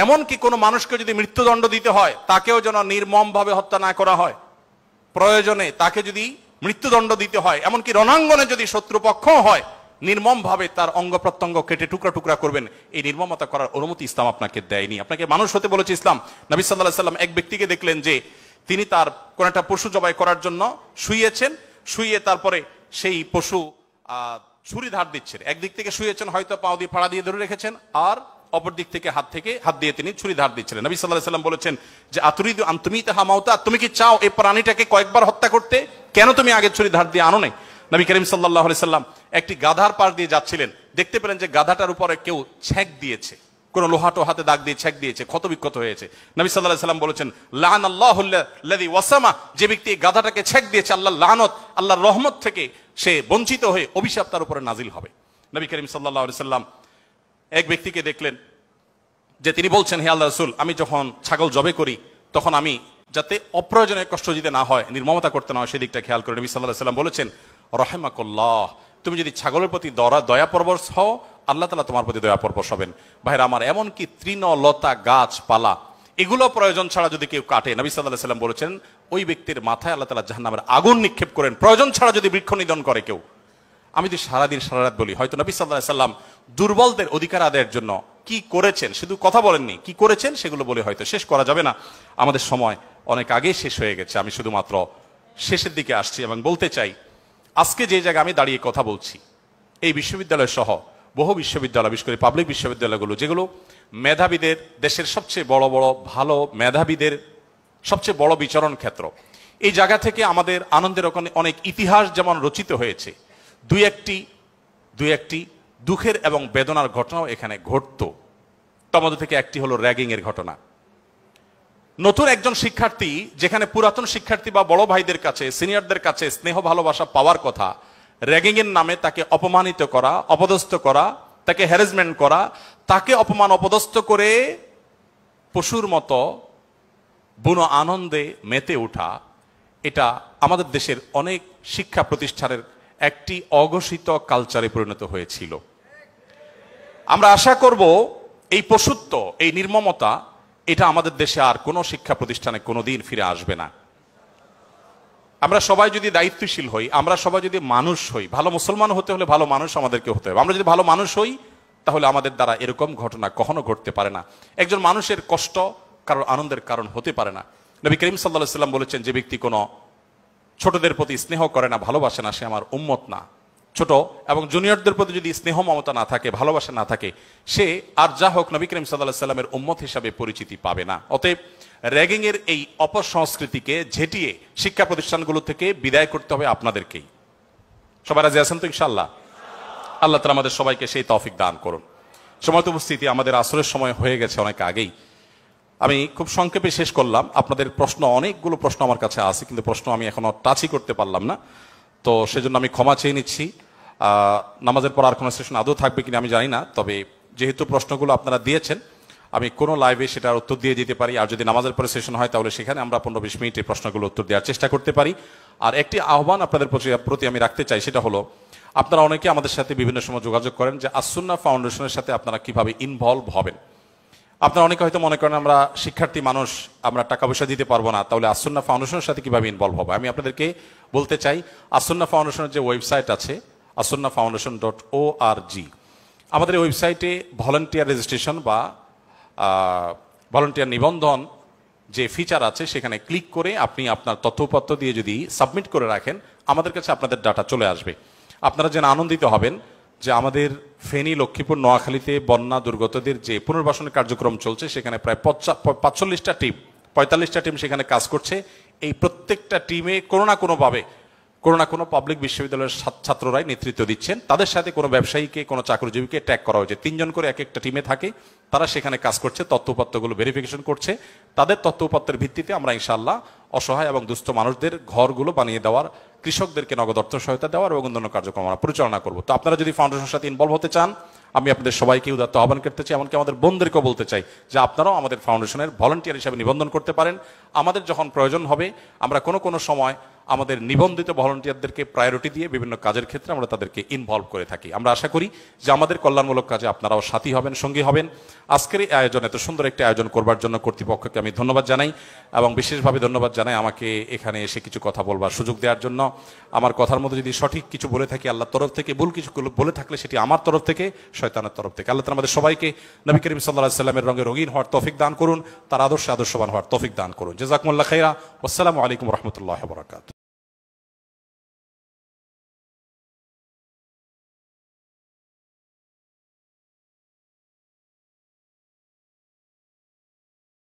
[SPEAKER 2] এমনকি কোনো মানুষকে যদি মৃত্যুদণ্ড দিতে হয়, তাকেও যেন নির্মম ভাবে হত্যা না করা হয়। প্রয়োজনে তাকে যদি মৃত্যুদণ্ড দিতে হয়, এমনকি রণাঙ্গনে যদি শত্রুপক্ষ হয়, নির্মম ভাবে তার অঙ্গ প্রত্যঙ্গ কেটে টুকরা টুকরা করবেন, এই নির্মমতা করার অনুমতি ইসলাম আপনাকে দেয়নি। আপনাকে মানুষ হতে বলেছে ইসলাম। নবী সাল্লাল্লাহু আলাইহি ওয়াসাল্লাম এক ব্যক্তিকে দেখলেন যে তিনি তার কোন একটা পশু জবাই করার জন্য শুইয়ে তারপরে সেই পশু ছুরি ধার দিচ্ছেন। একদিক থেকে শুয়েছেন, হয়তো পাও দিয়ে ফাড়া দিয়ে ধরে রেখেছেন, আর অপর দিক থেকে হাত দিয়ে তিনি ছুরি ধার দিচ্ছিলেন। নবী সাল্লাল্লাহু আলাইহি ওয়াসাল্লাম বলেছেন যে আতুরিদু আন তুমিতাহা মাউতা, তুমি কি চাও এই প্রাণীটাকে কয়েকবার হত্যা করতে? কেন তুমি আগে ছুরি ধার দিয়ে আনো নাই? নবী করিম সাল্লাল্লাহু আলাইহি ওয়াসাল্লাম একটি গাধার পাশ দিয়ে যাচ্ছিলেন, দেখতে পেলেন যে গাধাটার উপরে কেউ ছেক দিয়েছে, কোন লোহাটো হাতে দাগ দিয়ে ছেক দিয়েছে, ক্ষত বিক্ষত হয়েছে। নবী সাল্লাল্লাহু আলাইহি ওয়াসাল্লাম বলেছেন, লাআনাল্লাহুল্লাযী ওয়াসামা, যে ব্যক্তি গাধাটাকে ছেক দিয়েছে, আল্লাহর লানত, আল্লাহর রহমত থেকে সে বঞ্চিত হয়ে অভিশাপ তার উপরে নাজিল হবে। নবী করিম সাল্লাল্লাহু আলাইহি ওয়াসাল্লাম এক ব্যক্তিকে দেখলেন যে তিনি বলছেন, হে আল্লাহর রাসূল, আমি যখন ছাগল জবে করি তখন আমি যাতে অপ্রয়োজনে কষ্ট দিতে না হয়, নির্মমতা করতে না হয়, সেদিকটা খেয়াল করে। নবী সাল্লাল্লাহু আলাইহি ওয়াসাল্লাম বলেছেন, রহিমাকুল্লাহ, তুমি যদি ছাগলের প্রতি দয়া পরবশ হও, আল্লাহ তাআলা তোমার প্রতি দয়া পরবশ হবেন। ভাইরা আমার, এমনকি তৃণলতা গাছপালা এগুলো প্রয়োজন ছাড়া যদি কেউ কাটে, নবী সাল্লাল্লাহু আলাইহি ওয়াসাল্লাম বলেছেন ওই ব্যক্তির মাথায় আল্লাহ তাআলা জাহান্নামের আগুন নিক্ষেপ করেন। প্রয়োজন ছাড়া যদি বৃক্ষ নিধন করে কেউ। আমি যদি সারাদিন সারা রাত বলি, হয়তো নবী সাল্লাল্লাহু আলাইহি ওয়াসাল্লাম দুর্বলদের অধিকার আদায়ের জন্য কি করেছেন, শুধু কথা বলেননি, কি করেছেন সেগুলো বলে হয়তো শেষ করা যাবে না। আমাদের সময় অনেক আগেই শেষ হয়ে গেছে। আমি শুধুমাত্র শেষের দিকে আসছি এবং বলতে চাই, আজকে যে জায়গায় আমি দাঁড়িয়ে কথা বলছি, এই বিশ্ববিদ্যালয় সহ বহু বিশ্ববিদ্যালয়, বিশেষ করে পাবলিক বিশ্ববিদ্যালয়গুলো, যেগুলো মেধাবীদের, দেশের সবচেয়ে বড় বড় ভালো মেধাবীদের সবচেয়ে বড় বিচরণ ক্ষেত্র, এই জায়গা থেকে আমাদের আনন্দের অনেক ইতিহাস যেমন রচিত হয়েছে, দুই একটি দুঃখের এবং বেদনার ঘটনাও এখানে ঘটতো। তার মধ্যে থেকে একটি হলো র্যাগিং এর ঘটনা। নতুন একজন শিক্ষার্থী, যেখানে পুরাতন শিক্ষার্থী বা বড় ভাইদের কাছে, সিনিয়রদের কাছে স্নেহ ভালোবাসা পাওয়ার কথা, র্যাগিং এর নামে তাকে অপমানিত করা, অপদস্থ করা, তাকে হ্যারাসমেন্ট করা, তাকে অপমান অপদস্থ করে পশুর মতো বুনো আনন্দে মেতে ওঠা, এটা আমাদের দেশের অনেক শিক্ষা প্রতিষ্ঠানের একটি অঘোষিত কালচারে পরিণত হয়েছিল। আমরা আশা করব এই পশুত্ব, এই নির্মমতা, এটা আমাদের দেশে আর কোনো শিক্ষা প্রতিষ্ঠানে কোনোদিন ফিরে আসবে না। আমরা সবাই যদি দায়িত্বশীল হই, আমরা সবাই যদি মানুষ হই, ভালো মুসলমান হতে হলে ভালো মানুষ আমাদেরকে হতে হবে। আমরা যদি ভালো মানুষ হই, তাহলে আমাদের দ্বারা এরকম ঘটনা কখনো ঘটতে পারে না। একজন মানুষের কষ্ট কারোর আনন্দের কারণ হতে পারে না। নবী করিম সাল্লাল্লাহু আলাইহি ওয়াসাল্লাম বলেছেন, যে ব্যক্তি কোনো ছোটদের প্রতি স্নেহ করে না, ভালোবাসে না, সে আমার উম্মত না। ছোট এবং জুনিয়রদের প্রতি যদি স্নেহ মমতা না থাকে, ভালোবাসা না থাকে, সে আর যা হোক নবী করিম সাল্লাল্লাহু আলাইহি ওয়াসাল্লামের উম্মত হিসাবে পরিচিতি পাবে না। অতএব র্যাগিং এর এই অপসংস্কৃতিকে ঝেঁটিয়ে শিক্ষা প্রতিষ্ঠানগুলো থেকে বিদায় করতে হবে আপনাদেরকেই। সবাই রাজি আছেন তো ইনশাআল্লাহ? আল্লাহ তাআলা আমাদের সবাইকে সেই তৌফিক দান করুন। সময় উপস্থিতি, আমাদের আসরের সময় হয়ে গেছে অনেক আগেই। আমি খুব সংক্ষেপে শেষ করলাম। আপনাদের প্রশ্ন, অনেকগুলো প্রশ্ন আমার কাছে আছে, কিন্তু প্রশ্ন আমি এখনো টাচই করতে পারলাম না, তো সেজন্য আমি ক্ষমা চেয়ে নিচ্ছি। নামাজের পর আর কোনো সেশন আদৌ থাকবে কিনা আমি জানি না, তবে যেহেতু প্রশ্নগুলো আপনারা দিয়েছেন, আমি কোনো লাইভে সেটার উত্তর দিয়ে দিতে পারি। আর যদি নামাজের পরে সেশন হয়, তাহলে সেখানে আমরা 15-20 মিনিটে প্রশ্নগুলো উত্তর দেওয়ার চেষ্টা করতে পারি। আর একটি আহ্বান আপনাদের প্রতি আমি রাখতে চাই, সেটা হলো, আপনারা অনেকে আমাদের সাথে বিভিন্ন সময় যোগাযোগ করেন যে আস-সুন্নাহ ফাউন্ডেশনের সাথে আপনারা কিভাবে ইনভলভ হবেন। আপনারা অনেকে হয়তো মনে করেন আমরা শিক্ষার্থী মানুষ, আমরা টাকা পয়সা দিতে পারবো না, তাহলে আস-সুন্নাহ ফাউন্ডেশনের সাথে কিভাবে ইনভলভ হবে। আমি আপনাদেরকে বলতে চাই, আস-সুন্নাহ ফাউন্ডেশনের যে ওয়েবসাইট আছে, asunnahfoundation.org, আমাদের এই ওয়েবসাইটে ভলান্টিয়ার রেজিস্ট্রেশন বা ভলান্টিয়ার নিবন্ধন যে ফিচার আছে, সেখানে ক্লিক করে আপনি আপনার তথ্যপত্র দিয়ে যদি সাবমিট করে রাখেন, আমাদের কাছে আপনাদের ডাটা চলে আসবে। আপনারা যেন আনন্দিত হবেন যে আমাদের ফেনী, লক্ষ্মীপুর, নোয়াখালীতে বন্যা দুর্গতদের যে পুনর্বাসনের কার্যক্রম চলছে, সেখানে প্রায় 45টা টিম, 45টা টিম সেখানে কাজ করছে। এই প্রত্যেকটা টিমে কোনো না কোনো পাবলিক বিশ্ববিদ্যালয়ের ছাত্ররাই নেতৃত্ব দিচ্ছেন। তাদের সাথে কোনো ব্যবসায়ীকে, কোনো চাকরিজীবীকে ট্যাগ করা হয়েছে। 3 জন করে এক একটা টিমে থাকে, তারা সেখানে কাজ করছে, তথ্যপত্রগুলো ভেরিফিকেশন করছে। তাদের তথ্যপত্রের ভিত্তিতে আমরা ইনশাআল্লাহ অসহায় এবং দুস্থ মানুষদের ঘরগুলো বানিয়ে দেওয়ার, কৃষকদেরকে নগদ অর্থ সহায়তা দেওয়ার এবং অন্যান্য কার্যক্রম আমরা পরিচালনা করব। তো আপনারা যদি ফাউন্ডেশনের সাথে ইনভলভ হতে চান, আমি আপনাদের সবাইকে উদাত্ত আহ্বান করতে চাই, এমনকি আমাদের বোনদেরকেও বলতে চাই যে আপনারাও আমাদের ফাউন্ডেশনের ভলান্টিয়ার হিসেবে নিবন্ধন করতে পারেন। আমাদের যখন প্রয়োজন হবে, আমরা কোনো সময় আমাদের নিবন্ধিত ভলান্টিয়ারদেরকে প্রায়োরিটি দিয়ে বিভিন্ন কাজের ক্ষেত্রে আমরা তাদেরকে ইনভলভ করে থাকি। আমরা আশা করি যে আমাদের কল্যাণমূলক কাজে আপনারাও সাথী হবেন, সঙ্গী হবেন। আজকের এই আয়োজন, এত সুন্দর একটি আয়োজন করবার জন্য কর্তৃপক্ষকে আমি ধন্যবাদ জানাই, এবং বিশেষভাবে ধন্যবাদ জানাই আমাকে এখানে এসে কিছু কথা বলবার সুযোগ দেওয়ার জন্য। আমার কথার মধ্যে যদি সঠিক কিছু বলে থাকি আল্লাহর তরফ থেকে, ভুল কিছু বলে থাকলে সেটি আমার তরফ থেকে, শয়তানের তরফ থেকে। আল্লাহ তাআলা আমাদের সবাইকে নবী করিম সাল্লাল্লাহু আলাইহি ওয়াসাল্লামের রঙে রঙিন হওয়ার তৌফিক দান করুন, তার আদর্শবান হওয়ার তৌফিক দান করুন। জাযাকুমুল্লাহ খাইরা। আসসালামু আলাইকুম ওয়া রাহমাতুল্লাহি ওয়া বারাকাতুহু।